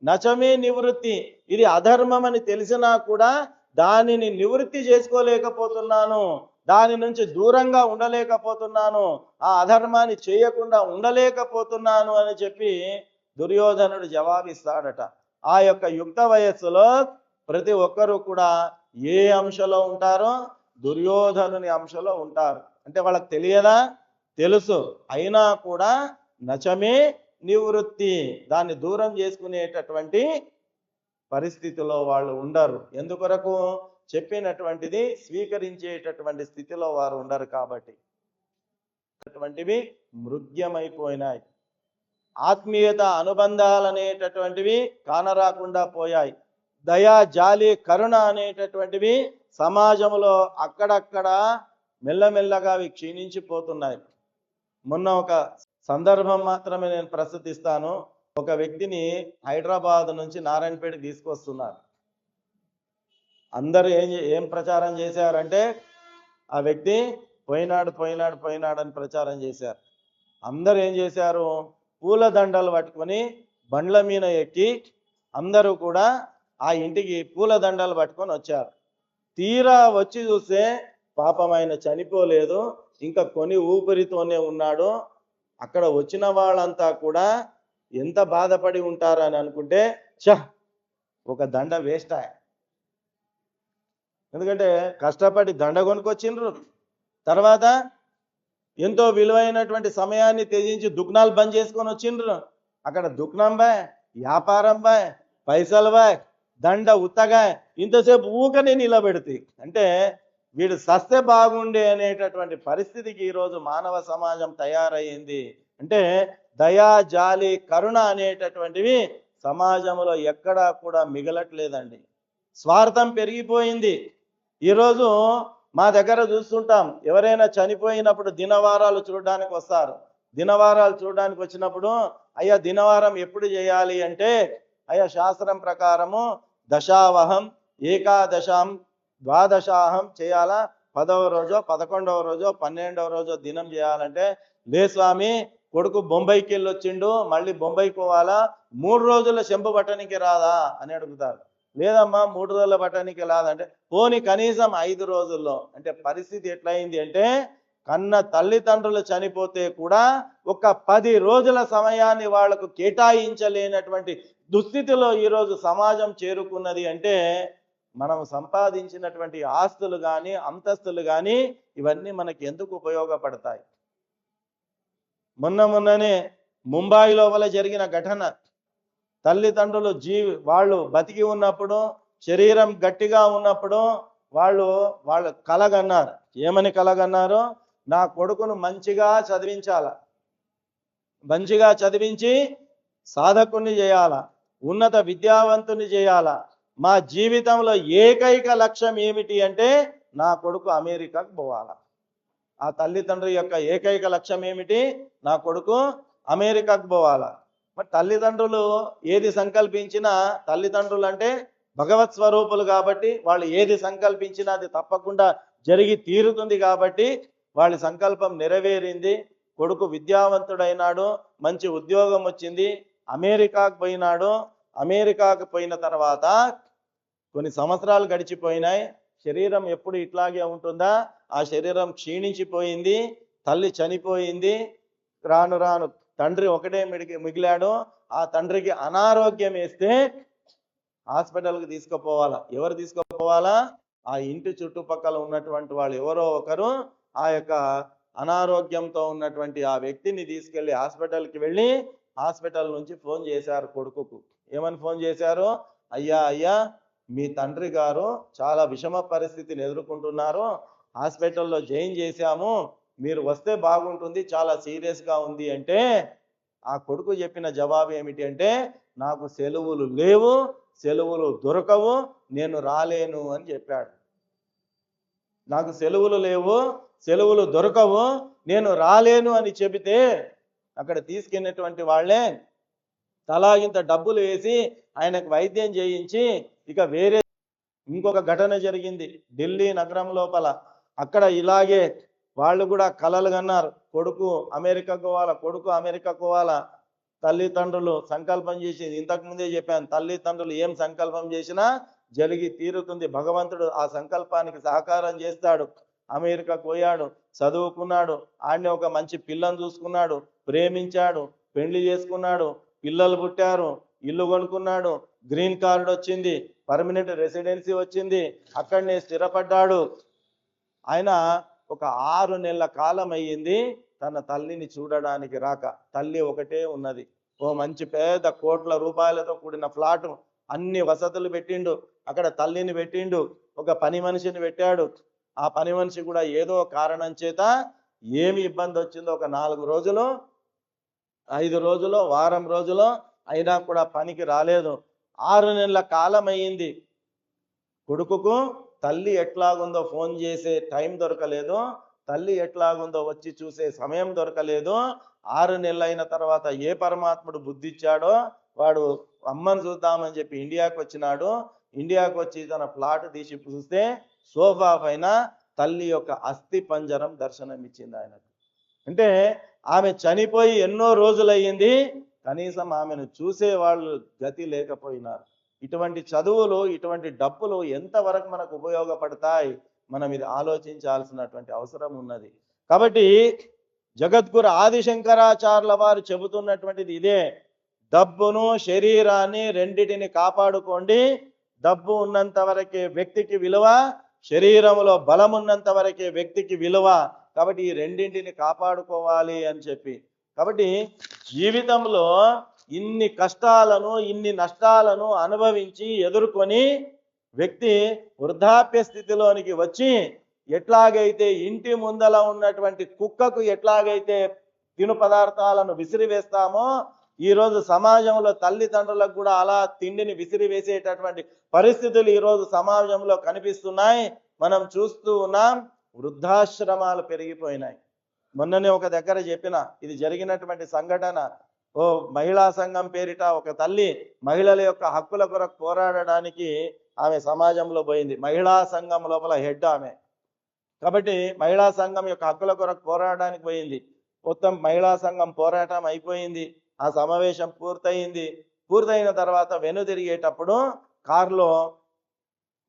నచమే నివృత్తి, ఇది అధర్మం అని తెలిసినా కూడా దానిని నివృత్తి చేసుకోలేకపోతున్నాను, దాని నుంచి దూరంగా ఉండలేకపోతున్నాను, ఆ అధర్మాన్ని చేయకుండా ఉండలేకపోతున్నాను అని చెప్పి దుర్యోధనుడు జవాబిస్తాడట. ఆ యొక్క యుక్త వయస్సులో ప్రతి ఒక్కరూ కూడా ఏ అంశలో ఉంటారో దుర్యోధనుని అంశలో ఉంటారు. అంటే వాళ్ళకి తెలియదా? తెలుసు. అయినా కూడా నచమే నివృత్తి, దాన్ని దూరం చేసుకునేటటువంటి పరిస్థితిలో వాళ్ళు ఉండరు. ఎందుకొరకు? చెప్పినటువంటిది స్వీకరించేటటువంటి స్థితిలో వారు ఉండరు కాబట్టి అటువంటివి మృగ్యమైపోయినాయి. ఆత్మీయత అనుబంధాలు అనేటటువంటివి కానరాకుండా పోయాయి. దయా జాలి కరుణ అనేటటువంటివి సమాజంలో అక్కడక్కడ మెల్లమెల్లగా అవి క్షీణించిపోతున్నాయి. మొన్న ఒక సందర్భం మాత్రమే నేను ప్రస్తుతిస్తాను. ఒక వ్యక్తిని హైదరాబాద్ నుంచి నారాయణపేట తీసుకొస్తున్నారు. అందరూ ఏం ప్రచారం చేశారంటే ఆ వ్యక్తి పోయినాడు అని ప్రచారం చేశారు. అందరూ ఏం చేశారు? పూలదండలు పట్టుకొని బండ్ల మీద ఎక్కి అందరూ కూడా ఆ ఇంటికి పూలదండలు పట్టుకొని వచ్చారు. తీరా వచ్చి చూస్తే పాపం ఆయన చనిపోలేదు, ఇంకా కొని ఊపిరితోనే ఉన్నాడు. అక్కడ వచ్చిన వాళ్ళంతా కూడా ఎంత బాధపడి ఉంటారని అనుకుంటే ఒక దండ వేస్ట్. ఎందుకంటే కష్టపడి దండ కొనుక్కొచ్చిండ్రు, తర్వాత ఎంతో విలువైనటువంటి సమయాన్ని త్యజించి దుకాణాలు బంద్ చేసుకొని వచ్చిండ్రు. అక్కడ దుకాణం బాయ్, వ్యాపారం బాయ్, పైసలు బాయ్, దండ ఉత్తగా ఇంతసేపు ఊకనే నిలబెడితే అంటే వీడు సస్తే బాగుండే అనేటటువంటి పరిస్థితికి ఈరోజు మానవ సమాజం తయారయ్యింది. అంటే దయా, జాలి, కరుణ అనేటటువంటివి సమాజంలో ఎక్కడా కూడా మిగలట్లేదండి. స్వార్థం పెరిగిపోయింది. ఈరోజు మా దగ్గర చూస్తుంటాం, ఎవరైనా చనిపోయినప్పుడు దినవారాలు చూడడానికి వస్తారు. దినవారాలు చూడడానికి వచ్చినప్పుడు అయ్యా దినవారం ఎప్పుడు చేయాలి అంటే, అయ్యా శాస్త్రం ప్రకారము దశావహం, ఏకాదశం, ద్వాదశాహం చేయాలా, 10వ రోజో 11వ రోజో 12వ రోజో దినం చేయాలంటే, లే స్వామి కొడుకు బొంబాయికి వెళ్ళి వచ్చిండు, మళ్ళీ బొంబాయికి పోవాలా, 3 రోజుల చెంపు పట్టనికి రాదా అని అడుగుతారు. లేదమ్మా 3 రోజుల పట్టనికి రాదంటే, పోనీ కనీసం 5 రోజుల్లో. అంటే పరిస్థితి ఎట్లయింది అంటే, కన్న తల్లిదండ్రులు చనిపోతే కూడా ఒక 10 రోజుల సమయాన్ని వాళ్లకు కేటాయించలేనటువంటి దుస్థితిలో ఈరోజు సమాజం చేరుకున్నది. అంటే మనం సంపాదించినటువంటి ఆస్తులు కానీ అంతస్తులు కానీ ఇవన్నీ మనకి ఎందుకు ఉపయోగపడతాయి? మొన్ననే ముంబై లోపల జరిగిన ఘటన, తల్లిదండ్రులు వాళ్ళు బతికి ఉన్నప్పుడు, శరీరం గట్టిగా ఉన్నప్పుడు వాళ్ళ కలగన్నారు. ఏమని కలగన్నారు? నా కొడుకును మంచిగా చదివించాల, మంచిగా చదివించి సాధకుని చేయాలా, ఉన్నత విద్యావంతుని చేయాలా. మా జీవితంలో ఏకైక లక్ష్యం ఏమిటి అంటే నా కొడుకు అమెరికాకు పోవాలా. ఆ తల్లిదండ్రుల యొక్క ఏకైక లక్ష్యం ఏమిటి? నా కొడుకు అమెరికాకు పోవాలా. మరి తల్లిదండ్రులు ఏది సంకల్పించినా, తల్లిదండ్రులు అంటే భగవత్ స్వరూపులు కాబట్టి వాళ్ళు ఏది సంకల్పించినా అది తప్పకుండా జరిగి తీరుతుంది. కాబట్టి వాళ్ళ సంకల్పం నెరవేరింది. కొడుకు విద్యావంతుడైనాడు, మంచి ఉద్యోగం వచ్చింది, అమెరికాకు పోయినాడు. అమెరికాకు పోయిన తర్వాత కొన్ని సంవత్సరాలు గడిచిపోయినాయి. శరీరం ఎప్పుడు ఇట్లాగే ఉంటుందా? ఆ శరీరం క్షీణించిపోయింది, తల్లి చనిపోయింది. రాను రాను తండ్రి ఒకటే మిగిలాడు. ఆ తండ్రికి అనారోగ్యం వేస్తే హాస్పిటల్కి తీసుకుపోవాలా. ఎవరు తీసుకుపోవాలా? ఆ ఇంటి చుట్టుపక్కల ఉన్నటువంటి వాళ్ళు ఎవరో ఒకరు ఆ యొక్క అనారోగ్యంతో ఉన్నటువంటి ఆ వ్యక్తిని తీసుకెళ్లి హాస్పిటల్కి వెళ్ళి హాస్పిటల్ నుంచి ఫోన్ చేశారు కొడుకుకు. ఏమని ఫోన్ చేశారు? అయ్యా మీ తండ్రి గారు చాలా విషమ పరిస్థితిని ఎదుర్కొంటున్నారు, హాస్పిటల్లో జాయిన్ చేశాము, మీరు వస్తే బాగుంటుంది, చాలా సీరియస్గా ఉంది. అంటే ఆ కొడుకు చెప్పిన జవాబు ఏమిటి అంటే, నాకు సెలవులు లేవు, సెలవులు దొరకవు, నేను రాలేను అని చెప్పాడు. నాకు సెలవులు లేవు, సెలవులు దొరకవు, నేను రాలేను అని చెబితే అక్కడ తీసుకెళ్ళినటువంటి వాళ్ళే తలాగింత డబ్బులు వేసి ఆయనకు వైద్యం చేయించి ఇక వేరే ఇంకొక ఘటన జరిగింది ఢిల్లీ నగరం లోపల. అక్కడ ఇలాగే వాళ్ళు కూడా కలలు కన్నారు, కొడుకు అమెరికాకు పోవాలా, కొడుకు అమెరికాకు పోవాలా. తల్లిదండ్రులు సంకల్పం చేసి, ఇంతకుముందే చెప్పాను, తల్లిదండ్రులు ఏం సంకల్పం చేసినా జరిగి తీరుతుంది. భగవంతుడు ఆ సంకల్పానికి సహకారం చేస్తాడు. అమెరికాకు పోయాడు, చదువుకున్నాడు, ఆడనే ఒక మంచి పిల్లని చూసుకున్నాడు, ప్రేమించాడు, పెళ్లి చేసుకున్నాడు, పిల్లలు పుట్టారు, ఇల్లు కొనుక్కున్నాడు, గ్రీన్ కార్డు వచ్చింది, పర్మనెంట్ రెసిడెన్సీ వచ్చింది, అక్కడనే స్థిరపడ్డాడు. ఆయన ఒక 6 నెలల కాలం అయ్యింది తన తల్లిని చూడడానికి రాక. తల్లి ఒకటే ఉన్నది, ఓ మంచి పెద్ద కోట్ల రూపాయలతో కూడిన ఫ్లాట్, అన్ని వసతులు పెట్టిండు, అక్కడ తల్లిని పెట్టిండు, ఒక పని మనిషిని పెట్టాడు. ఆ పని మనిషి కూడా ఏదో కారణం చేత ఏమి ఇబ్బంది వచ్చిందో ఒక 4 రోజులు 5 రోజులు వారం రోజులు అయినా కూడా పనికి రాలేదు. 6 నెలల కాలం అయ్యింది. కొడుకుకు తల్లి ఎట్లాగుందో ఫోన్ చేసే టైం దొరకలేదు, తల్లి ఎట్లాగుందో వచ్చి చూసే సమయం దొరకలేదు. 6 నెలలు అయిన తర్వాత ఏ పరమాత్ముడు బుద్ధి ఇచ్చాడో వాడు అమ్మని చూద్దామని చెప్పి ఇండియాకు వచ్చినాడు. ఇండియాకు వచ్చి తన ప్లాట్ తీసి చూస్తే సోఫా పైన తల్లి యొక్క అస్థి పంజరం దర్శనం ఇచ్చింది ఆయనకు. అంటే ఆమె చనిపోయి ఎన్నో రోజులయ్యింది, కనీసం ఆమెను చూసే వాళ్ళు గతి లేకపోయినారు. ఇటువంటి చదువులు, ఇటువంటి డబ్బులు ఎంతవరకు మనకు ఉపయోగపడతాయి, మనం ఇది ఆలోచించాల్సినటువంటి అవసరం ఉన్నది. కాబట్టి జగద్గురు ఆదిశంకరాచార్యుల వారు చెబుతున్నటువంటిది ఇదే. డబ్బును శరీరాన్ని రెండిటిని కాపాడుకోండి. డబ్బు ఉన్నంత వరకే వ్యక్తికి విలువ, శరీరంలో బలం ఉన్నంత వరకే వ్యక్తికి విలువ. కాబట్టి ఈ రెండింటిని కాపాడుకోవాలి అని చెప్పి, కాబట్టి జీవితంలో ఇన్ని కష్టాలను, ఇన్ని నష్టాలను అనుభవించి ఎదుర్కొని వ్యక్తి వృద్ధాప్య స్థితిలోనికి వచ్చి ఎట్లాగైతే ఇంటి ముందల ఉన్నటువంటి కుక్కకు ఎట్లాగైతే తిను పదార్థాలను విసిరివేస్తామో, ఈరోజు సమాజంలో తల్లిదండ్రులకు కూడా అలా తిండిని విసిరివేసేటటువంటి పరిస్థితులు ఈరోజు సమాజంలో కనిపిస్తున్నాయి, మనం చూస్తూ ఉన్నాం. వృద్ధాశ్రమాలు పెరిగిపోయినాయి. మొన్ననే ఒక దగ్గర చెప్పిన, ఇది జరిగినటువంటి సంఘటన. ఓ మహిళా సంఘం పేరిట ఒక తల్లి మహిళల యొక్క హక్కుల కొరకు పోరాడడానికి ఆమె సమాజంలో పోయింది. మహిళా సంఘం లోపల హెడ్ ఆమె. కాబట్టి మహిళా సంఘం యొక్క హక్కుల కొరకు పోరాడడానికి పోయింది. మొత్తం మహిళా సంఘం పోరాటం అయిపోయింది. ఆ సమావేశం పూర్తయిన తర్వాత వెనుదిరిగేటప్పుడు కారులో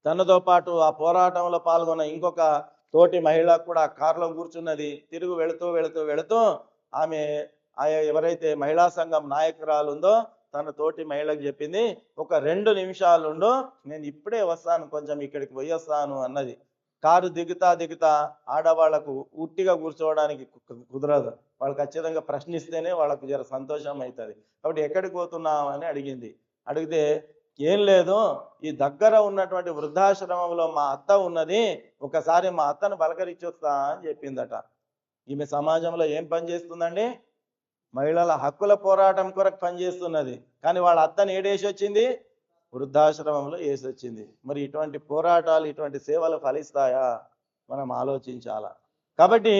తనతో పాటు ఆ పోరాటంలో పాల్గొన్న ఇంకొక తోటి మహిళ కూడా కారులో కూర్చున్నది. తిరుగు వెళుతూ ఆమె ఎవరైతే మహిళా సంఘం నాయకురాలు ఉందో తన తోటి మహిళకు చెప్పింది, ఒక 2 నిమిషాలుండు, నేను ఇప్పుడే వస్తాను, కొంచెం ఇక్కడికి పోయి వస్తాను అన్నది. కారు దిగుతా ఆడవాళ్లకు ఉట్టిగా కూర్చోవడానికి కుదరదు. వాళ్ళు ఖచ్చితంగా ప్రశ్నిస్తేనే వాళ్ళకు జర సంతోషం అవుతుంది. కాబట్టి ఎక్కడికి పోతున్నావు అని అడిగితే, ఏం లేదు, ఈ దగ్గర ఉన్నటువంటి వృద్ధాశ్రమంలో మా అత్త ఉన్నది, ఒకసారి మా అత్తను బలకరించొస్తా అని చెప్పిందట. ఈమె సమాజంలో ఏం పని చేస్తుందండి? మహిళల హక్కుల పోరాటం కొరకు పనిచేస్తున్నది. కానీ వాళ్ళ అత్తని ఏడేసి వచ్చింది? వృద్ధాశ్రమంలో వేసి వచ్చింది. మరి ఇటువంటి పోరాటాలు, ఇటువంటి సేవలు ఫలిస్తాయా? మనం ఆలోచించాలా. కాబట్టి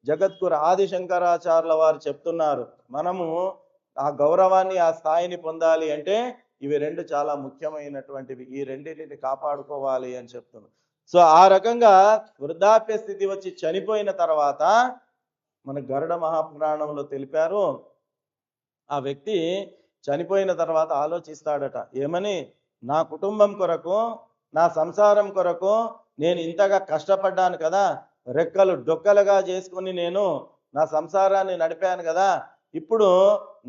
జగద్గురు ఆదిశంకరాచార్యుల వారు చెప్తున్నారు, మనము ఆ గౌరవాన్ని, ఆ స్థాయిని పొందాలి అంటే ఇవి 2 చాలా ముఖ్యమైనటువంటివి. ఈ రెండింటిని కాపాడుకోవాలి అని చెప్తున్నారు. సో ఆ రకంగా వృద్ధాప్య స్థితి వచ్చి చనిపోయిన తర్వాత మన గరుడ మహాపురాణంలో తెలిపారు, ఆ వ్యక్తి చనిపోయిన తర్వాత ఆలోచిస్తాడట. ఏమని? నా కుటుంబం కొరకు, నా సంసారం కొరకు నేను ఇంతగా కష్టపడ్డాను కదా, రెక్కలు డొక్కలుగా చేసుకుని నేను నా సంసారాన్ని నడిపాను కదా, ఇప్పుడు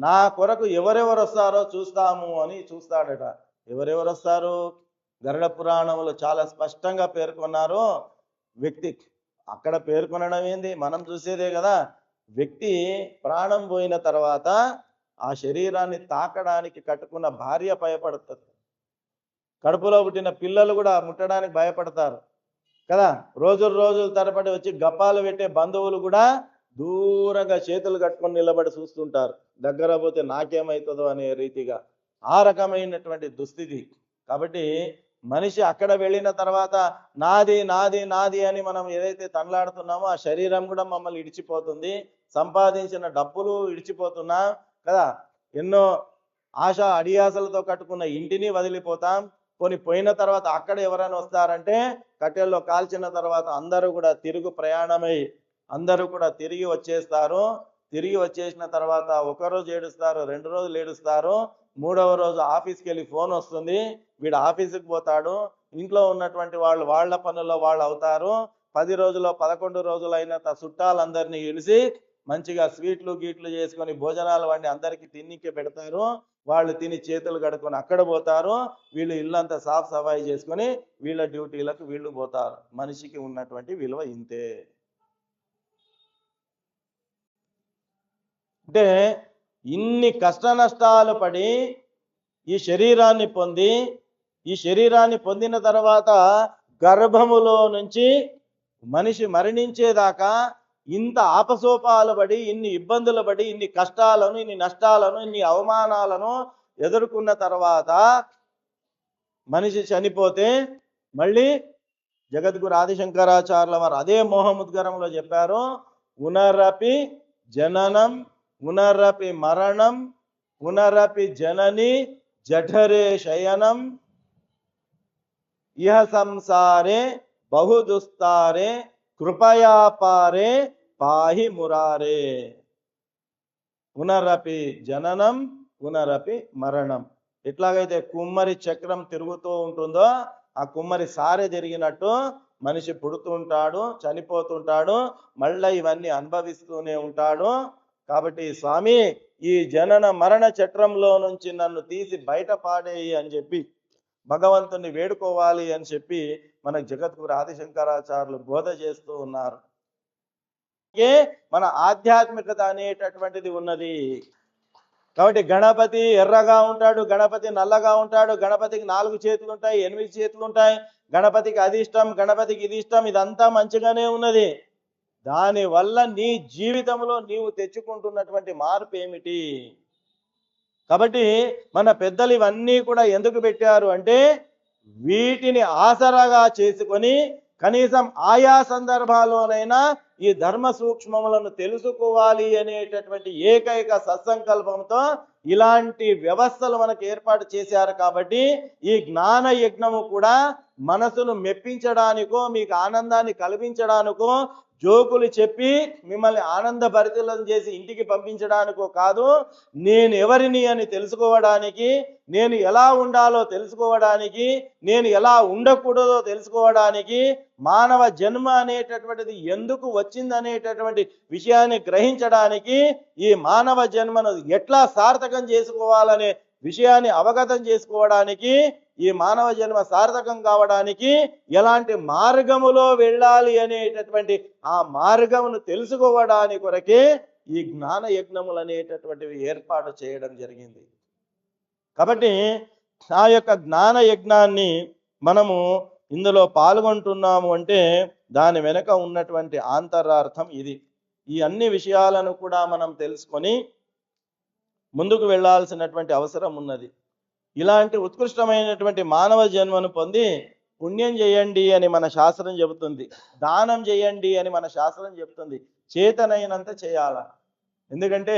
నా కొరకు ఎవరెవరు వస్తారో చూస్తాము అని చూస్తాడట. ఎవరెవరు వస్తారు? గరుడ పురాణంలో చాలా స్పష్టంగా పేర్కొన్నారు. వ్యక్తి అక్కడ పేర్కొనడం ఏంది, మనం చూసేదే కదా. వ్యక్తి ప్రాణం పోయిన తర్వాత ఆ శరీరాన్ని తాకడానికి కట్టుకున్న భార్య భయపడుతుంది. కడుపులో పుట్టిన పిల్లలు కూడా ముట్టడానికి భయపడతారు కదా. రోజుల తరబడి వచ్చి గప్పాలు పెట్టే బంధువులు కూడా దూరంగా చేతులు కట్టుకొని నిలబడి చూస్తుంటారు, దగ్గర పోతే నాకేమవుతుందో అనే రీతిగా. ఆ రకమైనటువంటి దుస్థితి. కాబట్టి మనిషి అక్కడ వెళ్ళిన తర్వాత నాది నాది నాది అని మనం ఏదైతే తనలాడుతున్నామో ఆ శరీరం కూడా మమ్మల్ని ఇడిచిపోతుంది, సంపాదించిన డబ్బులు ఇడిచిపోతున్నా కదా, ఎన్నో అడియాసలతో కట్టుకున్న ఇంటిని వదిలిపోతాం. పోయిన తర్వాత అక్కడ ఎవరైనా వస్తారంటే కట్టెల్లో కాల్చిన తర్వాత అందరూ కూడా తిరుగు ప్రయాణమై అందరూ కూడా తిరిగి వచ్చేస్తారు. తిరిగి వచ్చేసిన తర్వాత 1 రోజు ఏడుస్తారు, 2 రోజులు ఏడుస్తారు, 3వ రోజు ఆఫీస్కి వెళ్ళి ఫోన్ వస్తుంది, వీడు ఆఫీస్కి పోతాడు, ఇంట్లో ఉన్నటువంటి వాళ్ళు వాళ్ళ పనుల్లో వాళ్ళు అవుతారు. 10 రోజులు 11 రోజులు అయిన చుట్టాలందరినీ పిలిచి మంచిగా స్వీట్లు గీట్లు చేసుకొని భోజనాలు వండి అందరికీ తిన్నికే పెడతారు. వాళ్ళు తిని చేతులు కడుక్కొని అక్కడ పోతారు, వీళ్ళు ఇల్లంతా సాఫ్ సఫాయి చేసుకొని వీళ్ళ డ్యూటీలకు వీళ్ళు పోతారు. మనిషికి ఉన్నటువంటి విలువ ఇంతే. అంటే ఇన్ని కష్ట నష్టాలు పడి ఈ శరీరాన్ని పొందిన తర్వాత గర్భములో నుంచి మనిషి మరణించేదాకా ఇంత ఆపసోపాలు పడి, ఇన్ని ఇబ్బందులు పడి, ఇన్ని కష్టాలను, ఇన్ని నష్టాలను, ఇన్ని అవమానాలను ఎదుర్కొన్న తర్వాత మనిషి చనిపోతే మళ్ళీ జగద్గురు ఆదిశంకరాచార్యుల వారు అదే మోహముద్గరంలో చెప్పారు, పునరపి జననం పునరపి మరణం పునరపి జనని జఠరే శయనం ఇహ సంసారే బహుదుస్తారే కృపయాపారే పాహి మురారే. పునరపి జననం పునరపి మరణం. ఎట్లాగైతే కుమ్మరి చక్రం తిరుగుతూ ఉంటుందో ఆ కుమ్మరి సారె జరిగినట్టు మనిషి పుడుతుంటాడు, చనిపోతుంటాడు, మళ్ళీ ఇవన్నీ అనుభవిస్తూనే ఉంటాడు. కాబట్టి స్వామి ఈ జనన మరణ చక్రంలో నుంచి నన్ను తీసి బయట పాడేయి అని చెప్పి భగవంతుని వేడుకోవాలి అని చెప్పి మన జగద్గురు ఆదిశంకరాచార్యులు బోధ చేస్తూ ఉన్నారు. మన ఆధ్యాత్మికత అనేటటువంటిది ఉన్నది. కాబట్టి గణపతి ఎర్రగా ఉంటాడు, గణపతి నల్లగా ఉంటాడు, గణపతికి 4 చేతులు ఉంటాయి, 8 చేతులు ఉంటాయి, గణపతికి అది ఇష్టం, గణపతికి ఇది ఇష్టం, ఇదంతా మంచిగానే ఉన్నది. దానివల్ల నీ జీవితంలో నీవు తెచ్చుకుంటున్నటువంటి మార్పు ఏమిటి? కాబట్టి మన పెద్దలు ఇవన్నీ కూడా ఎందుకు పెట్టారు అంటే వీటిని ఆసరాగా చేసుకొని కనీసం ఆయా సందర్భాల్లోనైనా ఈ ధర్మ సూక్ష్మములను తెలుసుకోవాలి అనేటటువంటి ఏకైక సత్సంకల్పంతో ఇలాంటి వ్యవస్థలు మనకు ఏర్పాటు చేశారు. కాబట్టి ఈ జ్ఞాన యజ్ఞము కూడా మనసును మెప్పించడానికో మీకు ఆనందాన్ని కల్పించడానికో జోకులు చెప్పి మిమ్మల్ని ఆనందభరితులను చేసి ఇంటికి పంపించడానికో కాదు, నేను ఎవరిని అని తెలుసుకోవడానికి, నేను ఎలా ఉండాలో తెలుసుకోవడానికి, నేను ఎలా ఉండకూడదో తెలుసుకోవడానికి, మానవ జన్మ అనేటటువంటిది ఎందుకు వచ్చిందనేటటువంటి విషయాన్ని గ్రహించడానికి, ఈ మానవ జన్మను ఎట్లా సార్థకం చేసుకోవాలనే విషయాన్ని అవగతం చేసుకోవడానికి, ఈ మానవ జన్మ సార్థకం కావడానికి ఎలాంటి మార్గములో వెళ్ళాలి అనేటటువంటి ఆ మార్గమును తెలుసుకోవడానికి కొరకే ఈ జ్ఞాన యజ్ఞములు అనేటటువంటివి ఏర్పాటు చేయడం జరిగింది. కాబట్టి ఆ యొక్క జ్ఞాన యజ్ఞాన్ని మనము ఇందులో పాల్గొంటున్నాము అంటే దాని వెనుక ఉన్నటువంటి ఆంతరార్థం ఇది. ఈ అన్ని విషయాలను కూడా మనం తెలుసుకొని ముందుకు వెళ్ళాల్సినటువంటి అవసరం ఉన్నది. ఇలాంటి ఉత్కృష్టమైనటువంటి మానవ జన్మను పొంది పుణ్యం చేయండి అని మన శాస్త్రం చెబుతుంది, దానం చేయండి అని మన శాస్త్రం చెబుతుంది. చేతనైనంత చేయాల. ఎందుకంటే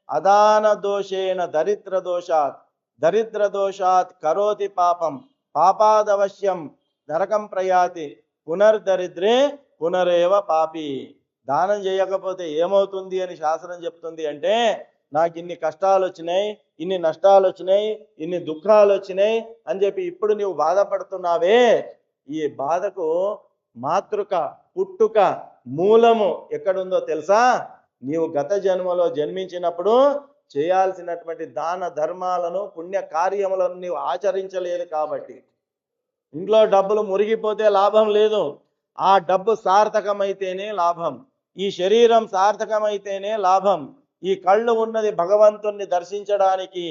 అదాన దోషేణ దరిద్ర దోషాత్, దరిద్ర దోషాత్ కరోతి పాపం, పాపాదవశ్యం నరకం ప్రయాతి, పునర్దరిద్రే పునరేవ పాపి. దానం చేయకపోతే ఏమవుతుంది అని శాస్త్రం చెప్తుంది అంటే, నాకు ఇన్ని కష్టాలు వచ్చినాయి, ఇన్ని నష్టాలు వచ్చినాయి, ఇన్ని దుఃఖాలు వచ్చినాయి అని చెప్పి ఇప్పుడు నీవు బాధపడుతున్నావే, ఈ బాధకు మాతృక పుట్టుక మూలము ఎక్కడుందో తెలుసా? నీవు గత జన్మలో జన్మించినప్పుడు చేయాల్సినటువంటి దాన ధర్మాలను పుణ్య కార్యములను నీవు ఆచరించలేదు కాబట్టి. ఇంట్లో డబ్బులు మురిగిపోతే లాభం లేదు, ఆ డబ్బు సార్థకమైతేనే లాభం, ఈ శరీరం సార్థకమైతేనే లాభం. ఈ కళ్ళు ఉన్నది భగవంతుణ్ణి దర్శించడానికి,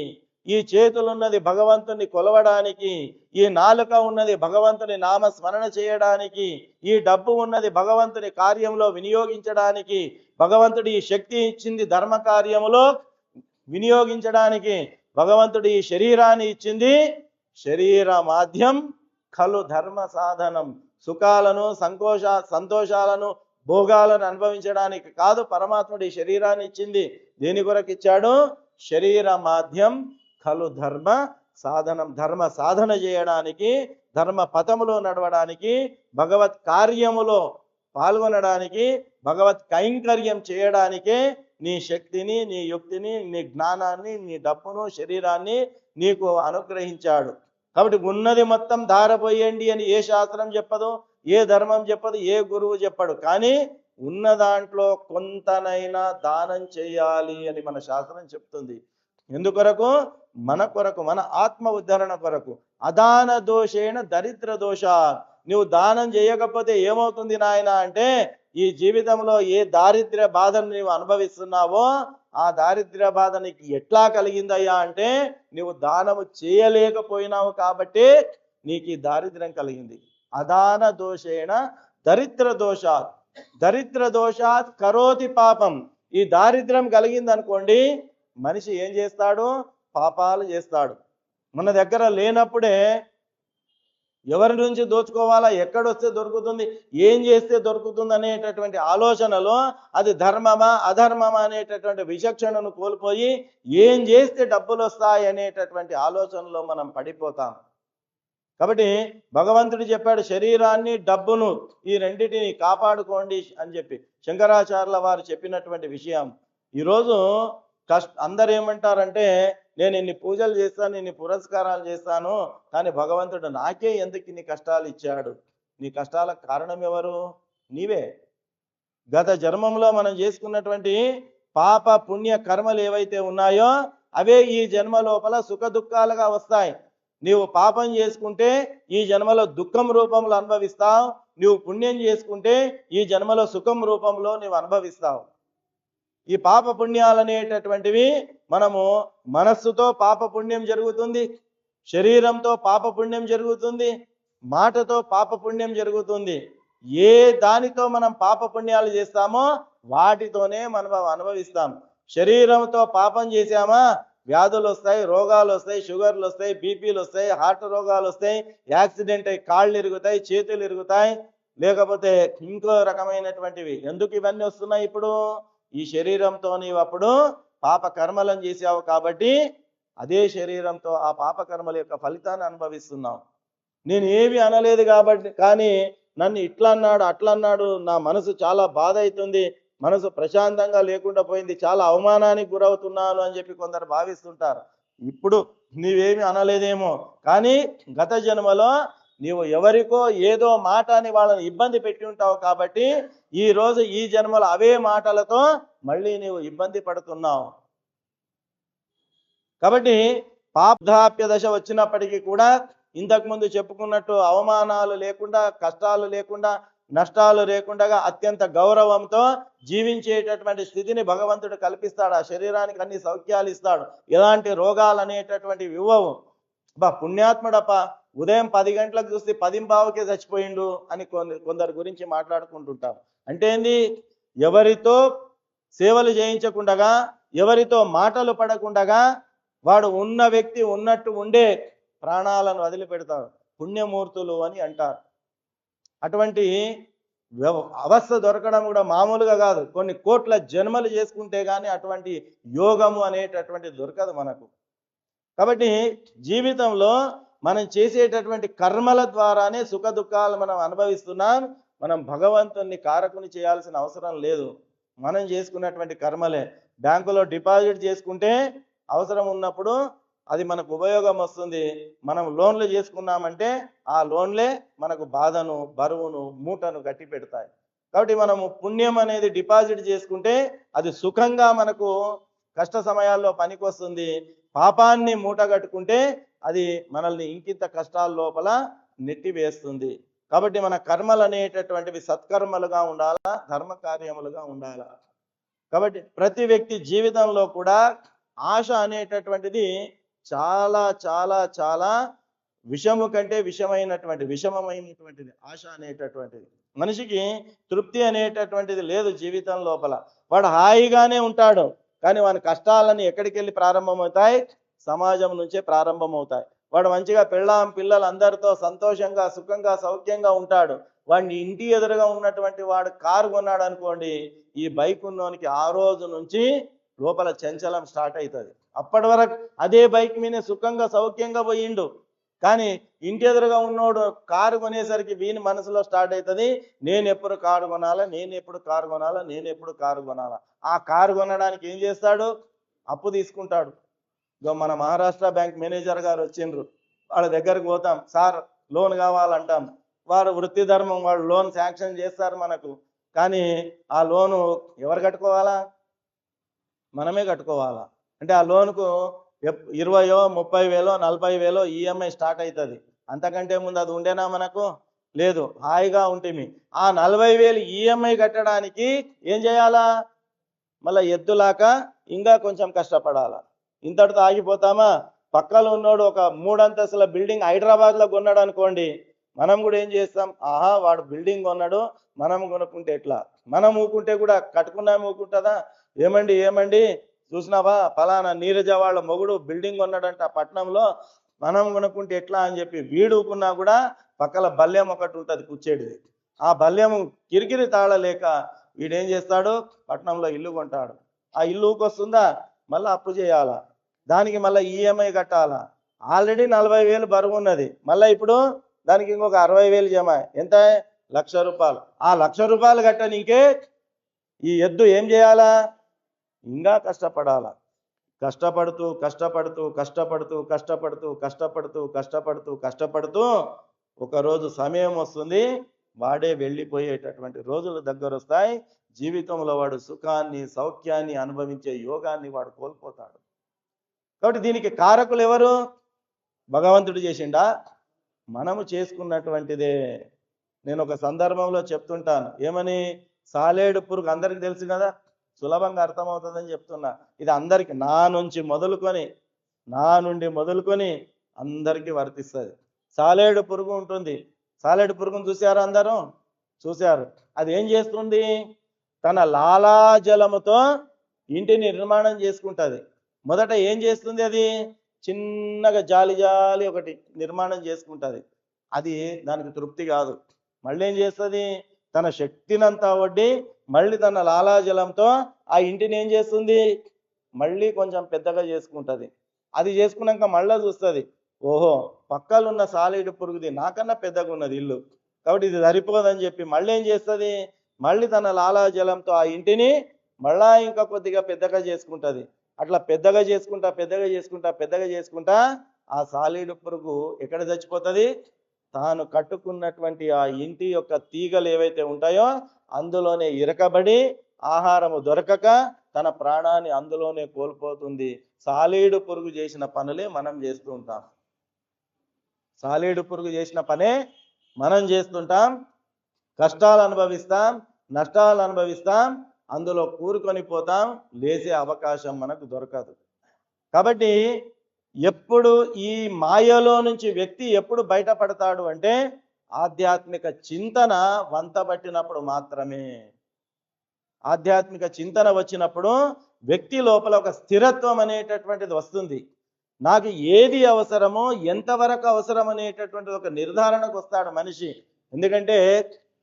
ఈ చేతులున్నది భగవంతుని కొలవడానికి, ఈ నాలుక ఉన్నది భగవంతుని నామస్మరణ చేయడానికి, ఈ డబ్బు ఉన్నది భగవంతుని కార్యంలో వినియోగించడానికి, భగవంతుడి ఈ శక్తి ఇచ్చింది ధర్మ కార్యములో వినియోగించడానికి, భగవంతుడి ఈ శరీరాన్ని ఇచ్చింది శరీర మాధ్యం ఖలు ధర్మ సాధనం, సుఖాలను సంతోషాలను భోగాలను అనుభవించడానికి కాదు. పరమాత్ముడు ఈ శరీరాన్ని ఇచ్చింది దేని కొరకు ఇచ్చాడు? శరీర మాధ్యం ఖలు ధర్మ సాధనం, ధర్మ సాధన చేయడానికి, ధర్మ పథములో నడవడానికి, భగవత్ కార్యములో పాల్గొనడానికి, భగవత్ కైంకర్యం చేయడానికే నీ శక్తిని, నీ యుక్తిని, నీ జ్ఞానాన్ని, నీ డబ్బును, శరీరాన్ని నీకు అనుగ్రహించాడు. కాబట్టి ఉన్నది మొత్తం ధారపోయండి అని ఏ శాస్త్రం చెప్పదు, ఏ ధర్మం చెప్పదు, ఏ గురువు చెప్పడు. కానీ ఉన్న దాంట్లో కొంతనైనా దానం చేయాలి అని మన శాస్త్రం చెప్తుంది. ఎందుకొరకు? మన కొరకు, మన ఆత్మ ఉద్ధరణ కొరకు. అదాన దోషేణ దరిద్ర దోష. నువ్వు దానం చేయకపోతే ఏమవుతుంది నాయన అంటే, ఈ జీవితంలో ఏ దారిద్ర్య బాధను నీవు అనుభవిస్తున్నావో ఆ దారిద్ర్య బాధ నీకు ఎట్లా కలిగిందయ్యా అంటే, నువ్వు దానము చేయలేకపోయినావు కాబట్టి నీకు ఈ దారిద్ర్యం కలిగింది. అదాన దోషేణ దరిద్ర దోషాత్, దరిద్ర దోషాత్ కరోతి పాపం. ఈ దారిద్ర్యం కలిగింది అనుకోండి, మనిషి ఏం చేస్తాడు? పాపాలు చేస్తాడు. మన దగ్గర లేనప్పుడే ఎవరి నుంచి దోచుకోవాలా, ఎక్కడొస్తే దొరుకుతుంది, ఏం చేస్తే దొరుకుతుంది అనేటటువంటి ఆలోచనలో అది ధర్మమా అధర్మమా అనేటటువంటి విచక్షణను కోల్పోయి ఏం చేస్తే డబ్బులు వస్తాయి అనేటటువంటి ఆలోచనలో మనం పడిపోతాం. కాబట్టి భగవంతుడు చెప్పాడు శరీరాన్ని డబ్బును ఈ రెండిటిని కాపాడుకోండి అని చెప్పి శంకరాచార్యుల వారు చెప్పినటువంటి విషయం. ఈరోజు అందరు ఏమంటారంటే నేను ఇన్ని పూజలు చేస్తాను, ఇన్ని పురస్కారాలు చేస్తాను, కానీ భగవంతుడు నాకే ఎందుకు ఇన్ని కష్టాలు ఇచ్చాడు? నీ కష్టాలకు కారణం ఎవరు? నీవే. గత జన్మంలో మనం చేసుకున్నటువంటి పాప పుణ్య కర్మలు ఏవైతే ఉన్నాయో అవే ఈ జన్మ లోపల సుఖ దుఃఖాలుగా వస్తాయి. నీవు పాపం చేసుకుంటే ఈ జన్మలో దుఃఖం రూపంలో అనుభవిస్తావు, నువ్వు పుణ్యం చేసుకుంటే ఈ జన్మలో సుఖం రూపంలో నువ్వు అనుభవిస్తావు. ఈ పాప పుణ్యాలు అనేటటువంటివి మనము మనస్సుతో పాప పుణ్యం జరుగుతుంది, శరీరంతో పాప పుణ్యం జరుగుతుంది, మాటతో పాప పుణ్యం జరుగుతుంది. ఏ దానితో మనం పాప పుణ్యాలు చేస్తామో వాటితోనే మనం అనుభవిస్తాం. శరీరంతో పాపం చేశామా వ్యాధులు వస్తాయి, రోగాలు వస్తాయి, షుగర్లు వస్తాయి, బీపీలు వస్తాయి, హార్ట్ రోగాలు వస్తాయి, యాక్సిడెంట్ అయ్యి కాళ్ళు ఇరుగుతాయి, చేతులు ఇరుగుతాయి, లేకపోతే ఇంకో రకమైనటువంటివి. ఎందుకు ఇవన్నీ వస్తున్నాయి? ఇప్పుడు ఈ శరీరంతో నీవు అప్పుడు పాప కర్మలను చేసావు కాబట్టి అదే శరీరంతో ఆ పాప కర్మల యొక్క ఫలితాన్ని అనుభవిస్తున్నావు. నేను ఏమి అనలేదు కాబట్టి, కానీ నన్ను ఇట్లా అన్నాడు అట్లా అన్నాడు, నా మనసు చాలా బాధ అవుతుంది, మనసు ప్రశాంతంగా లేకుండా పోయింది, చాలా అవమానానికి గురవుతున్నాను అని చెప్పి కొందరు భావిస్తుంటారు. ఇప్పుడు నీవేమి అనలేదేమో, కానీ గత జన్మలో నీవు ఎవరికో ఏదో మాట అని వాళ్ళని ఇబ్బంది పెట్టి ఉంటావు కాబట్టి ఈ రోజు ఈ జన్మలో అవే మాటలతో మళ్ళీ నీవు ఇబ్బంది పడుతున్నావు. కాబట్టి పాపదాప్య దశ వచ్చినప్పటికీ కూడా ఇంతకుముందు చెప్పుకున్నట్టు అవమానాలు లేకుండా, కష్టాలు లేకుండా, నష్టాలు లేకుండా అత్యంత గౌరవంతో జీవించేటటువంటి స్థితిని భగవంతుడు కల్పిస్తాడు. ఆ శరీరానికి అన్ని సౌఖ్యాలు ఇస్తాడు, ఎలాంటి రోగాలు అనేటటువంటివి ఇవ్వవు. పుణ్యాత్ముడప్ప ఉదయం 10 గంటలకు చూస్తే 10:15కే చచ్చిపోయిండు అని కొందరు గురించి మాట్లాడుకుంటుంటాం. అంటే ఏంది? ఎవరితో సేవలు చేయించకుండగా, ఎవరితో మాటలు పడకుండగా వాడు ఉన్న వ్యక్తి ఉన్నట్టు ఉండే ప్రాణాలను వదిలిపెడతాడు. పుణ్యమూర్తులు అని అంటారు. అటువంటి అవస్థ దొరకడం కూడా మామూలుగా కాదు, కొన్ని కోట్ల జన్మలు చేసుకుంటే కానీ అటువంటి యోగము అనేటటువంటి దొరకదు మనకు. కాబట్టి జీవితంలో మనం చేసేటటువంటి కర్మల ద్వారానే సుఖ దుఃఖాలు మనం అనుభవిస్తున్నాం. మనం భగవంతుని కారకుని చేయాల్సిన అవసరం లేదు. మనం చేసుకున్నటువంటి కర్మలే. బ్యాంకులో డిపాజిట్ చేసుకుంటే అవసరం ఉన్నప్పుడు అది మనకు ఉపయోగం వస్తుంది. మనం లోన్లు చేసుకున్నామంటే ఆ లోన్లే మనకు బాధను, బరువును, మూటను గట్టి పెడతాయి. కాబట్టి మనము పుణ్యం అనేది డిపాజిట్ చేసుకుంటే అది సుఖంగా మనకు కష్ట సమయాల్లో పనికొస్తుంది. పాపాన్ని మూట కట్టుకుంటే అది మనల్ని ఇంకింత కష్టాల లోపల నెట్టి వేస్తుంది. కాబట్టి మన కర్మలు అనేటటువంటివి సత్కర్మలుగా ఉండాలా, ధర్మ కార్యములుగా ఉండాలా. కాబట్టి ప్రతి వ్యక్తి జీవితంలో కూడా ఆశ అనేటటువంటిది చాలా చాలా చాలా విషము కంటే విషమమైనటువంటిది ఆశ అనేటటువంటిది. మనిషికి తృప్తి అనేటటువంటిది లేదు జీవితం లోపల. వాడు హాయిగానే ఉంటాడు, కానీ వాని కష్టాలన్నీ ఎక్కడికి వెళ్ళి ప్రారంభమవుతాయి? సమాజం నుంచే ప్రారంభమవుతాయి. వాడు మంచిగా పిల్లలు అందరితో సంతోషంగా, సుఖంగా, సౌఖ్యంగా ఉంటాడు. వాడిని ఇంటి ఎదురుగా ఉన్నటువంటి వాడు కారు కొన్నాడు అనుకోండి, ఈ బైక్ ఉన్నోనికి ఆ రోజు నుంచి లోపల చంచలం స్టార్ట్ అవుతుంది. అప్పటి వరకు అదే బైక్ మీదే సుఖంగా సౌఖ్యంగా పోయిండు, కానీ ఇంటి ఎదురుగా ఉన్నోడు కారు కొనేసరికి వీని మనసులో స్టార్ట్ అవుతుంది, నేను ఎప్పుడు కారు కొనాలా, నేను ఎప్పుడు కారు కొనాలా, నేను ఎప్పుడు కారు కొనాలా. ఆ కారు కొనడానికి ఏం చేస్తాడు? అప్పు తీసుకుంటాడు. మన మహారాష్ట్ర బ్యాంక్ మేనేజర్ గారు వచ్చిండ్రు, వాళ్ళ దగ్గరకు పోతాం, సార్ లోన్ కావాలంటాం. వారు వృత్తి ధర్మం, వాళ్ళు లోన్ శాంక్షన్ చేస్తారు మనకు, కానీ ఆ లోను ఎవరు కట్టుకోవాలా? మనమే కట్టుకోవాలా. అంటే ఆ లోనుకు 20,000, 30,000, 40,000 ఈఎంఐ స్టార్ట్ అవుతుంది. అంతకంటే ముందు అది ఉండేనా మనకు? లేదు. హాయిగా ఉంటుంది. ఆ 40,000 ఈఎంఐ కట్టడానికి ఏం చేయాలా? మళ్ళీ ఎద్దులాక ఇంకా కొంచెం కష్టపడాలా. ఇంతటితో ఆగిపోతామా? పక్కలో ఉన్నోడు ఒక 3 అంతస్తుల బిల్డింగ్ హైదరాబాద్లో కొన్నాడు అనుకోండి, మనం కూడా ఏం చేస్తాం? ఆహా, వాడు బిల్డింగ్ కొన్నాడు, మనం కొనుక్కుంటే ఎట్లా? మనం ఊకుంటే కూడా కట్టుకున్నాము ఊకుంటుందా? ఏమండి చూసినావా, ఫలానా నీరజ వాళ్ళ మొగుడు బిల్డింగ్ కొన్నాడంట పట్నంలో, మనం కొనుక్కుంటే ఎట్లా అని చెప్పి వీడు ఊకున్నా కూడా పక్కల బల్యం ఒకటి ఉంటుంది కూర్చేటిది. ఆ బల్యం కిరికిరి తాళలేక వీడేం చేస్తాడు? పట్నంలో ఇల్లు కొంటాడు. ఆ ఇల్లు ఊకొస్తుందా? మళ్ళీ అప్పు చేయాలా, దానికి మళ్ళీ ఈఎంఐ కట్టాలా. ఆల్రెడీ 40,000 బరువు ఉన్నది, మళ్ళీ ఇప్పుడు దానికి ఇంకొక 60,000 జమ, ఎంత? ₹1,00,000. ఆ ₹1,00,000 కట్టనీకే ఈ ఎద్దు ఏం చేయాలా? ఇంకా కష్టపడాలా. కష్టపడుతూ కష్టపడుతూ కష్టపడుతూ కష్టపడుతూ కష్టపడుతూ కష్టపడుతూ కష్టపడుతూ ఒకరోజు సమయం వస్తుంది, వాడే వెళ్ళిపోయేటటువంటి రోజులు దగ్గర వస్తాయి. జీవితంలో వాడు సుఖాన్ని సౌఖ్యాన్ని అనుభవించే యోగాన్ని వాడు కోల్పోతాడు. కాబట్టి దీనికి కారకులు ఎవరు? భగవంతుడు చేసిండా? మనము చేసుకున్నటువంటిదే. నేను ఒక సందర్భంలో చెప్తుంటాను, ఏమని? సాలేడు పురుగు అందరికీ తెలుసు కదా, సులభంగా అర్థమవుతుందని చెప్తున్నా. ఇది అందరికీ నా నుండి మొదలుకొని అందరికీ వర్తిస్తుంది. సాలేడు పురుగు ఉంటుంది. సాలేడు పురుగును చూశారు అందరూ? చూశారు. అది ఏం చేస్తుంది? తన లాలాజలముతో ఇంటిని నిర్మాణం చేసుకుంటుంది. మొదట ఏం చేస్తుంది? అది చిన్నగా జాలి ఒకటి నిర్మాణం చేసుకుంటుంది. అది దానికి తృప్తి కాదు. మళ్ళీ ఏం చేస్తుంది? తన శక్తినంతా వడ్డి మళ్ళీ తన లాలాజలంతో ఆ ఇంటిని ఏం చేస్తుంది? మళ్ళీ కొంచెం పెద్దగా చేసుకుంటుంది. అది చేసుకున్నాక మళ్ళీ చూస్తుంది, ఓహో పక్కలున్న సాలీడు పురుగుది నాకన్నా పెద్దగా ఉన్నది ఇల్లు, కాబట్టి ఇది సరిపోదని చెప్పి మళ్ళీ ఏం చేస్తుంది? మళ్ళీ తన లాలాజలంతో ఆ ఇంటిని మళ్ళా ఇంకా కొద్దిగా పెద్దగా చేసుకుంటుంది. అట్లా పెద్దగా చేసుకుంటా ఆ సాలీడు పురుగు ఎక్కడ చచ్చిపోతుంది? తాను కట్టుకున్నటువంటి ఆ ఇంటి యొక్క తీగలు ఏవైతే ఉంటాయో అందులోనే ఇరకబడి ఆహారము దొరకక తన ప్రాణాన్ని అందులోనే కోల్పోతుంది. సాలీడు పురుగు చేసిన పనులే మనం చేస్తూ ఉంటాం. సాలీడు పురుగు చేసిన పనే మనం చేస్తుంటాం. కష్టాలు అనుభవిస్తాం, నష్టాలు అనుభవిస్తాం, అందులో కూరుకొని పోతాం, లేచే అవకాశం మనకు దొరకదు. కాబట్టి ఎప్పుడు ఈ మాయలో నుంచి వ్యక్తి ఎప్పుడు బయటపడతాడు అంటే ఆధ్యాత్మిక చింతన వంతబట్టినప్పుడు మాత్రమే. ఆధ్యాత్మిక చింతన వచ్చినప్పుడు వ్యక్తి లోపల ఒక స్థిరత్వం అనేటటువంటిది వస్తుంది. నాకు ఏది అవసరమో ఎంతవరకు అవసరం అనేటటువంటిది ఒక నిర్ధారణకు వస్తాడు మనిషి. ఎందుకంటే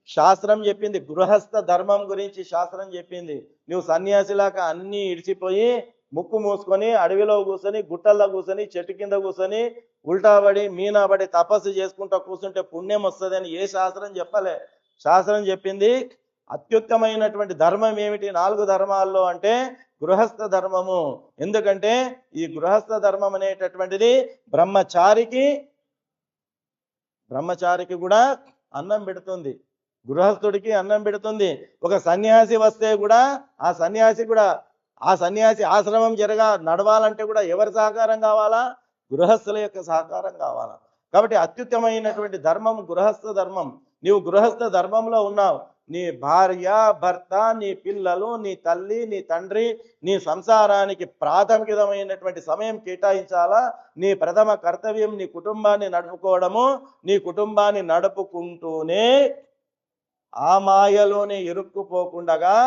శాస్త్రం చెప్పింది, గృహస్థ ధర్మం గురించి శాస్త్రం చెప్పింది. నువ్వు సన్యాసిలాగా అన్నీ ఇడిచిపోయి ముక్కు మూసుకొని అడవిలో కూర్చొని గుట్టల్లో కూర్చొని చెట్టు కింద కూర్చొని ఉల్టాబడి మీనాబడి తపస్సు చేసుకుంటూ కూర్చుంటే పుణ్యం వస్తుంది అని ఏ శాస్త్రం చెప్పలే. శాస్త్రం చెప్పింది అత్యుత్తమైనటువంటి ధర్మం ఏమిటి 4 ధర్మాల్లో అంటే గృహస్థ ధర్మము. ఎందుకంటే ఈ గృహస్థ ధర్మం అనేటటువంటిది బ్రహ్మచారికి కూడా అన్నం పెడుతుంది, గృహస్థుడికి అన్నం పెడుతుంది. ఒక సన్యాసి వస్తే కూడా ఆ సన్యాసి ఆశ్రమం నడవాలంటే కూడా ఎవరి సహకారం కావాలా? గృహస్థుల యొక్క సహకారం కావాలా. కాబట్టి అత్యుత్తమైనటువంటి ధర్మం గృహస్థ ధర్మం. నీవు గృహస్థ ధర్మంలో ఉన్నావు. నీ భార్య భర్త, నీ పిల్లలు, నీ తల్లి, నీ తండ్రి, నీ సంసారానికి ప్రాథమికమైనటువంటి సమయం కేటాయించాలా. నీ ప్రథమ కర్తవ్యం నీ కుటుంబాన్ని నడుపుకోవడము. నీ కుటుంబాన్ని నడుపుకుంటూనే ఆ మాయలోనే ఇరుక్కుపోకుండగా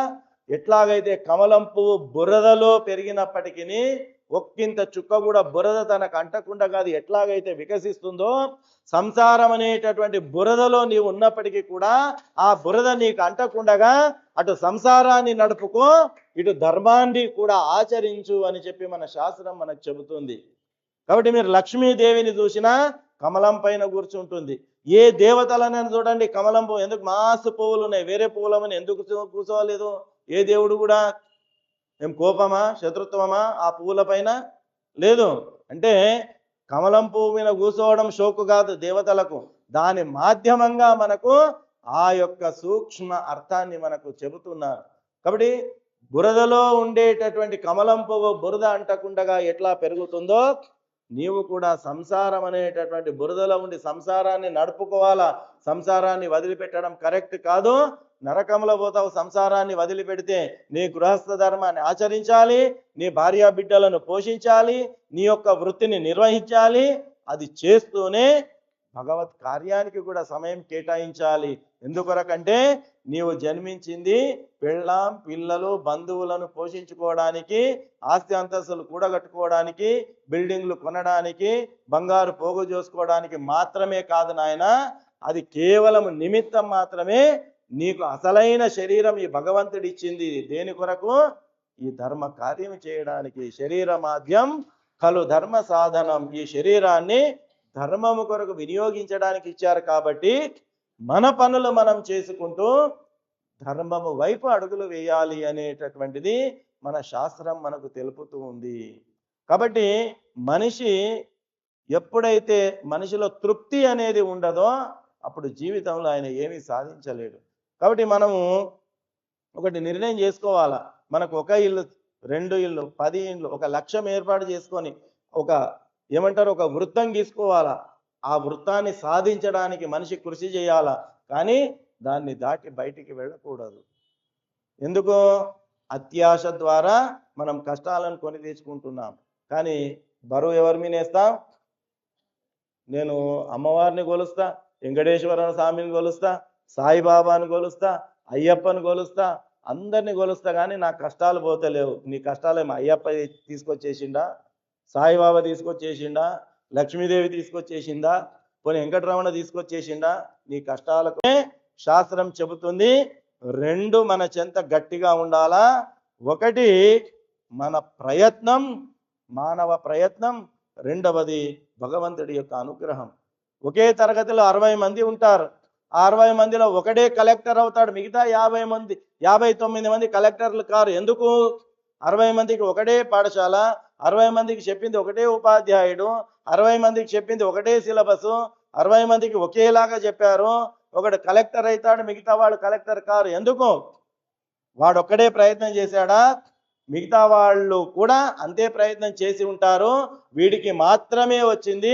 ఎట్లాగైతే కమలం పువ్వు బురదలో పెరిగినప్పటికీ ఒక్కింత చుక్క కూడా బురద తనకు అంటకుండా అది ఎట్లాగైతే వికసిస్తుందో, సంసారం అనేటటువంటి బురదలో నీవు ఉన్నప్పటికీ కూడా ఆ బురద నీకు అంటకుండగా అటు సంసారాన్ని నడుపుకో, ఇటు ధర్మాన్ని కూడా ఆచరించు అని చెప్పి మన శాస్త్రం మనకు చెబుతుంది. కాబట్టి మీరు లక్ష్మీదేవిని చూసినా కమలం పైన కూర్చుంటుంది. ఏ దేవతలనైనా చూడండి కమలం పువ్వు, ఎందుకు మాసు పువ్వులు ఉన్నాయి, వేరే పువ్వులమని ఎందుకు కూర్చోలేదు? ఏ దేవుడు కూడా ఏం కోపమా శత్రుత్వమా ఆ పువ్వుల పైన? లేదు. అంటే కమలం పువ్వు మీద కూర్చోవడం షోకు కాదు దేవతలకు, దాని మాధ్యమంగా మనకు ఆ యొక్క సూక్ష్మ అర్థాన్ని మనకు చెబుతున్నారు. కాబట్టి బురదలో ఉండేటటువంటి కమలం పువ్వు బురద అంటకుండగా ఎట్లా పెరుగుతుందో నీవు కూడా సంసారం అనేటటువంటి బురదలో ఉండి సంసారాన్ని నడుపుకోవాలా. సంసారాన్ని వదిలిపెట్టడం కరెక్ట్ కాదు. నరకంలో పోతావు సంసారాన్ని వదిలిపెడితే. నీ గృహస్థ ధర్మాన్ని ఆచరించాలి, నీ భార్యా బిడ్డలను పోషించాలి, నీ యొక్క వృత్తిని నిర్వహించాలి. అది చేస్తూనే భగవత్ కార్యానికి కూడా సమయం కేటాయించాలి. ఎందుకొరకంటే నీవు జన్మించింది పెళ్ళాం పిల్లలు బంధువులను పోషించుకోవడానికి, ఆస్తి అంతస్తులు కూడగట్టుకోవడానికి, బిల్డింగ్లు కొనడానికి, బంగారు పోగు చేసుకోవడానికి మాత్రమే కాదు నాయన. అది కేవలం నిమిత్తం మాత్రమే. నీకు అసలైన శరీరం ఈ భగవంతుడు ఇచ్చింది దేని కొరకు? ఈ ధర్మ కార్యం చేయడానికి. శరీర మాధ్యం ఖలు ధర్మ సాధనం, ఈ శరీరాన్ని ధర్మము కొరకు వినియోగించడానికి ఇచ్చారు కాబట్టి మన పనులు మనం చేసుకుంటూ ధర్మము వైపు అడుగులు వేయాలి అనేటటువంటిది మన శాస్త్రం మనకు తెలుపుతూ ఉంది. కాబట్టి మనిషి ఎప్పుడైతే మనిషిలో తృప్తి అనేది ఉండదో అప్పుడు జీవితంలో ఆయన ఏమీ సాధించలేడు. కాబట్టి మనము ఒకటి నిర్ణయం చేసుకోవాలా, మనకు ఒక ఇల్లు, 2 ఇళ్ళు, 10 ఇళ్ళు, ఒక లక్ష్యం ఏర్పాటు చేసుకొని ఒక ఒక వృత్తం గీసుకోవాలా. ఆ వృత్తాన్ని సాధించడానికి మనిషి కృషి చేయాలా, కానీ దాన్ని దాటి బయటికి వెళ్ళకూడదు. ఎందుకు? అత్యాశ ద్వారా మనం కష్టాలను కొని తెచ్చుకుంటున్నాం. కానీ బరువు ఎవరి మీద వేస్తాం? నేను అమ్మవారిని కొలుస్తా, వెంకటేశ్వర స్వామిని కొలుస్తా, సాయిబాబాని కొలుస్తా, అయ్యప్పని కొలుస్తా, అందరిని కొలుస్తా, కానీ నా కష్టాలు పోతలేవు. నీ కష్టాలేమో అయ్యప్ప తీసుకొచ్చేసిండా, సాయిబాబా తీసుకొచ్చేసిండా, లక్ష్మీదేవి తీసుకొచ్చేసిందా, పోనీ వెంకటరమణ తీసుకొచ్చేసిండా? నీ కష్టాలకు శాస్త్రం చెబుతుంది 2 మన చెంత గట్టిగా ఉండాలా. ఒకటి మన ప్రయత్నం, మానవ ప్రయత్నం. రెండవది భగవంతుడి యొక్క అనుగ్రహం. ఒకే తరగతిలో 60 మంది ఉంటారు. ఆ 60 మందిలో ఒకడే కలెక్టర్ అవుతాడు, మిగతా 59 మంది కలెక్టర్లు కారు. ఎందుకు? 60 మందికి ఒకటే పాఠశాల, 60 మందికి చెప్పింది ఒకటే ఉపాధ్యాయుడు, 60 మందికి చెప్పింది ఒకటే సిలబస్, 60 మందికి ఒకేలాగా చెప్పారు. ఒకడు కలెక్టర్ అవుతాడు, మిగతా వాడు కలెక్టర్ కారు. ఎందుకు? వాడు ఒక్కడే ప్రయత్నం చేశాడా? మిగతా వాళ్ళు కూడా అంతే ప్రయత్నం చేసి ఉంటారు. వీడికి మాత్రమే వచ్చింది,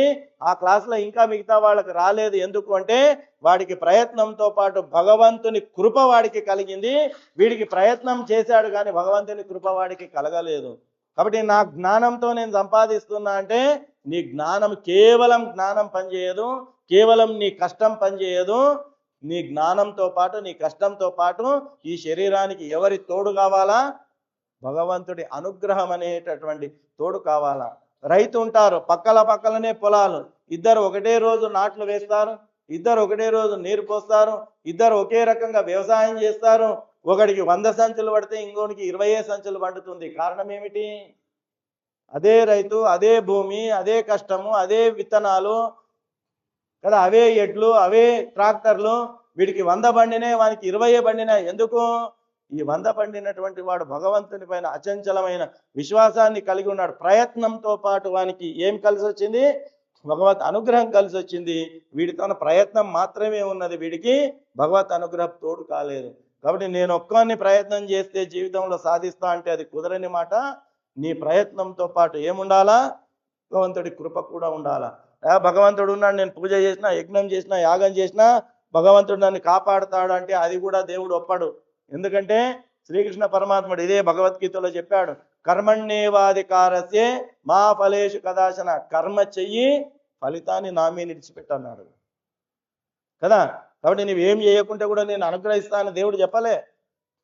ఆ క్లాసులో ఇంకా మిగతా వాళ్ళకి రాలేదు. ఎందుకు అంటే వాడికి ప్రయత్నంతో పాటు భగవంతుని కృప వాడికి కలిగింది. వీడికి ప్రయత్నం చేశాడు కానీ భగవంతుని కృప వాడికి కలగలేదు. కాబట్టి నా జ్ఞానంతో నేను సంపాదిస్తున్నా అంటే నీ జ్ఞానం కేవలం జ్ఞానం పనిచేయదు, కేవలం నీ కష్టం పనిచేయదు. నీ జ్ఞానంతో పాటు నీ కష్టంతో పాటు ఈ శరీరానికి ఎవరి తోడు కావాలా? భగవంతుడి అనుగ్రహం అనేటటువంటి తోడు కావాలా. రైతు ఉంటారు, పక్కలనే పొలాలు, ఇద్దరు ఒకటే రోజు నాట్లు వేస్తారు, ఇద్దరు ఒకటే రోజు నీరు పోస్తారు, ఇద్దరు ఒకే రకంగా వ్యవసాయం చేస్తారు. ఒకడికి 100 సంచులు పడితే ఇంకోనికి 20 సంచులు పండుతుంది. కారణం ఏమిటి? అదే రైతు, అదే భూమి, అదే కష్టము, అదే విత్తనాలు కదా, అవే ఎడ్లు, అవే ట్రాక్టర్లు. వీడికి 100 బండినాయి, వానికి 20 బండినాయి. ఎందుకు? ఈ 100 పండినటువంటి వాడు భగవంతుని పైన అచంచలమైన విశ్వాసాన్ని కలిగి ఉన్నాడు. ప్రయత్నంతో పాటు వానికి ఏం కలిసి వచ్చింది? భగవత్ అనుగ్రహం కలిసి వచ్చింది. వీడి తన ప్రయత్నం మాత్రమే ఉన్నది, వీడికి భగవత్ అనుగ్రహం తోడు కాలేదు. కాబట్టి నేను ఒక్కరిని ప్రయత్నం చేస్తే జీవితంలో సాధిస్తా అంటే అది కుదరని మాట. నీ ప్రయత్నంతో పాటు ఏముండాలా? భగవంతుడి కృప కూడా ఉండాలా. భగవంతుడు ఉన్నాడు, నేను పూజ చేసినా, యజ్ఞం చేసినా, యాగం చేసినా భగవంతుడు నన్ను కాపాడుతాడు అంటే అది కూడా దేవుడు ఒప్పడు. ఎందుకంటే శ్రీకృష్ణ పరమాత్ముడు ఇదే భగవద్గీతలో చెప్పాడు, కర్మణ్యేవాధికారస్యే మా ఫలేషు కదాచన. కర్మ చెయ్యి, ఫలితాన్ని నామే నిడిచిపెట్టన్నాడు కదా. కాబట్టి నువ్వేం చేయకుంటే కూడా నేను అనుగ్రహిస్తాను దేవుడు చెప్పలే.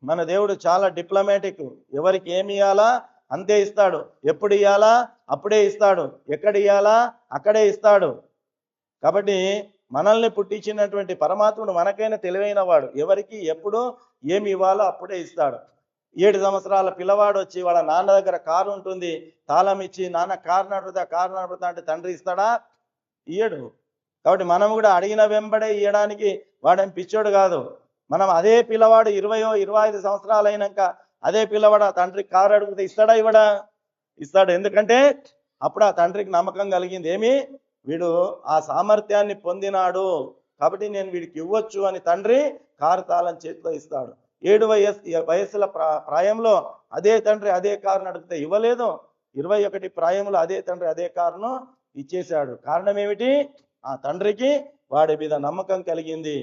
మన దేవుడు చాలా డిప్లొమాటిక్. ఎవరికి ఏమి ఇవ్వాలా అంతే ఇస్తాడు, ఎప్పుడు ఇవ్వాలా అప్పుడే ఇస్తాడు, ఎక్కడ ఇవ్వాలా అక్కడే ఇస్తాడు. కాబట్టి మనల్ని పుట్టించినటువంటి పరమాత్ముడు మనకైనా తెలివైన వాడు. ఎవరికి ఎప్పుడు ఏమి ఇవ్వాలో అప్పుడే ఇస్తాడు. 7 సంవత్సరాల పిల్లవాడు వచ్చి వాళ్ళ నాన్న దగ్గర కారు ఉంటుంది, తాళం ఇచ్చి నాన్న కారు నడుపుతా అంటే తండ్రి ఇస్తాడా? ఇయ్యడు. కాబట్టి మనం కూడా అడిగిన వెంబడే ఇవ్వడానికి వాడేం పిచ్చోడు కాదు. మనం అదే పిల్లవాడు 20-25 సంవత్సరాలు అయినాక అదే పిల్లవాడు ఆ తండ్రికి కారు అడిగితే ఇస్తాడా? ఇవ్వడా? ఇస్తాడు. ఎందుకంటే అప్పుడు ఆ తండ్రికి నమ్మకం కలిగింది, ఏమి వీడు ఆ సామర్థ్యాన్ని పొందినాడు కాబట్టి నేను వీడికి ఇవ్వచ్చు అని తండ్రి కారు తాళం చేతిలో ఇస్తాడు. 7 వయస్సుల ప్రాయంలో అదే తండ్రి అదే కారును అడిగితే ఇవ్వలేదు. 21 ప్రాయంలో అదే తండ్రి అదే కారును ఇచ్చేశాడు. కారణం ఏమిటి? ఆ తండ్రికి వాడి మీద నమ్మకం కలిగింది.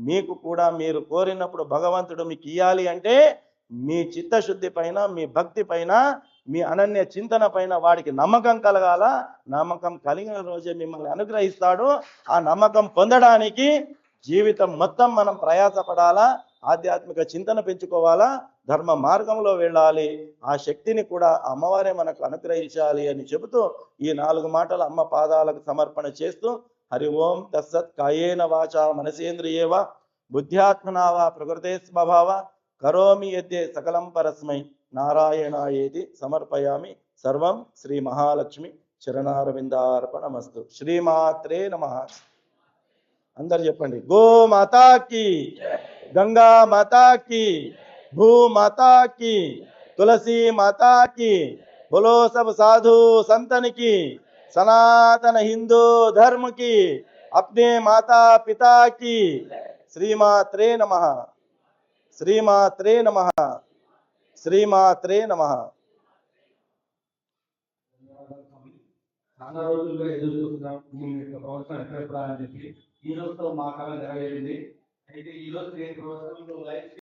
మీకు కూడా మీరు కోరినప్పుడు భగవంతుడు మీకు ఇవ్వాలి అంటే మీ చిత్తశుద్ధి పైన, మీ భక్తి పైన, మీ అనన్య చింతన పైన వాడికి నమ్మకం కలగాల. నమ్మకం కలిగిన రోజే మిమ్మల్ని అనుగ్రహిస్తాడు. ఆ నమ్మకం పొందడానికి జీవితం మొత్తం మనం ప్రయాసపడాలా, ఆధ్యాత్మిక చింతన పెంచుకోవాలా, ధర్మ మార్గంలో వెళ్ళాలి. ఆ శక్తిని కూడా అమ్మవారే మనకు అనుగ్రహించాలి అని చెబుతూ ఈ 4 మాటలు అమ్మ పాదాలకు సమర్పణ చేస్తూ హరి ఓం తస్సత్. కాయేన వాచా మనసేంద్రియేవ బుద్ధ్యాత్మనావా ప్రకృతే స్వభావ కరోమి యద్దే సకలం పరస్మై నారాయణాయేతి సమర్పయామి. సర్వం శ్రీ మహాలక్ష్మి చరణారవిందార్పణమస్తు. శ్రీమాత్రే నమః. అందరు చెప్పండి. గో మాతా की, गंगा माता की, भू माता की, तुलसी माता की, बोलो सब साधु संतन की, सनातन हिंदू धर्म की, अपने माता पिता की. श्रीमात्रे नमः. श्रीमात्रे नमः. శ్రీమాత్రే నమః. చాలా రోజులుగా ఎదురు చూస్తున్నాం మీ యొక్క ప్రవచనం ఎక్కడ అని చెప్పి ఈ రోజుతో మా కాలం నెరవేరింది. అయితే ఈ రోజు నేను ప్రవచనంలో లైవ్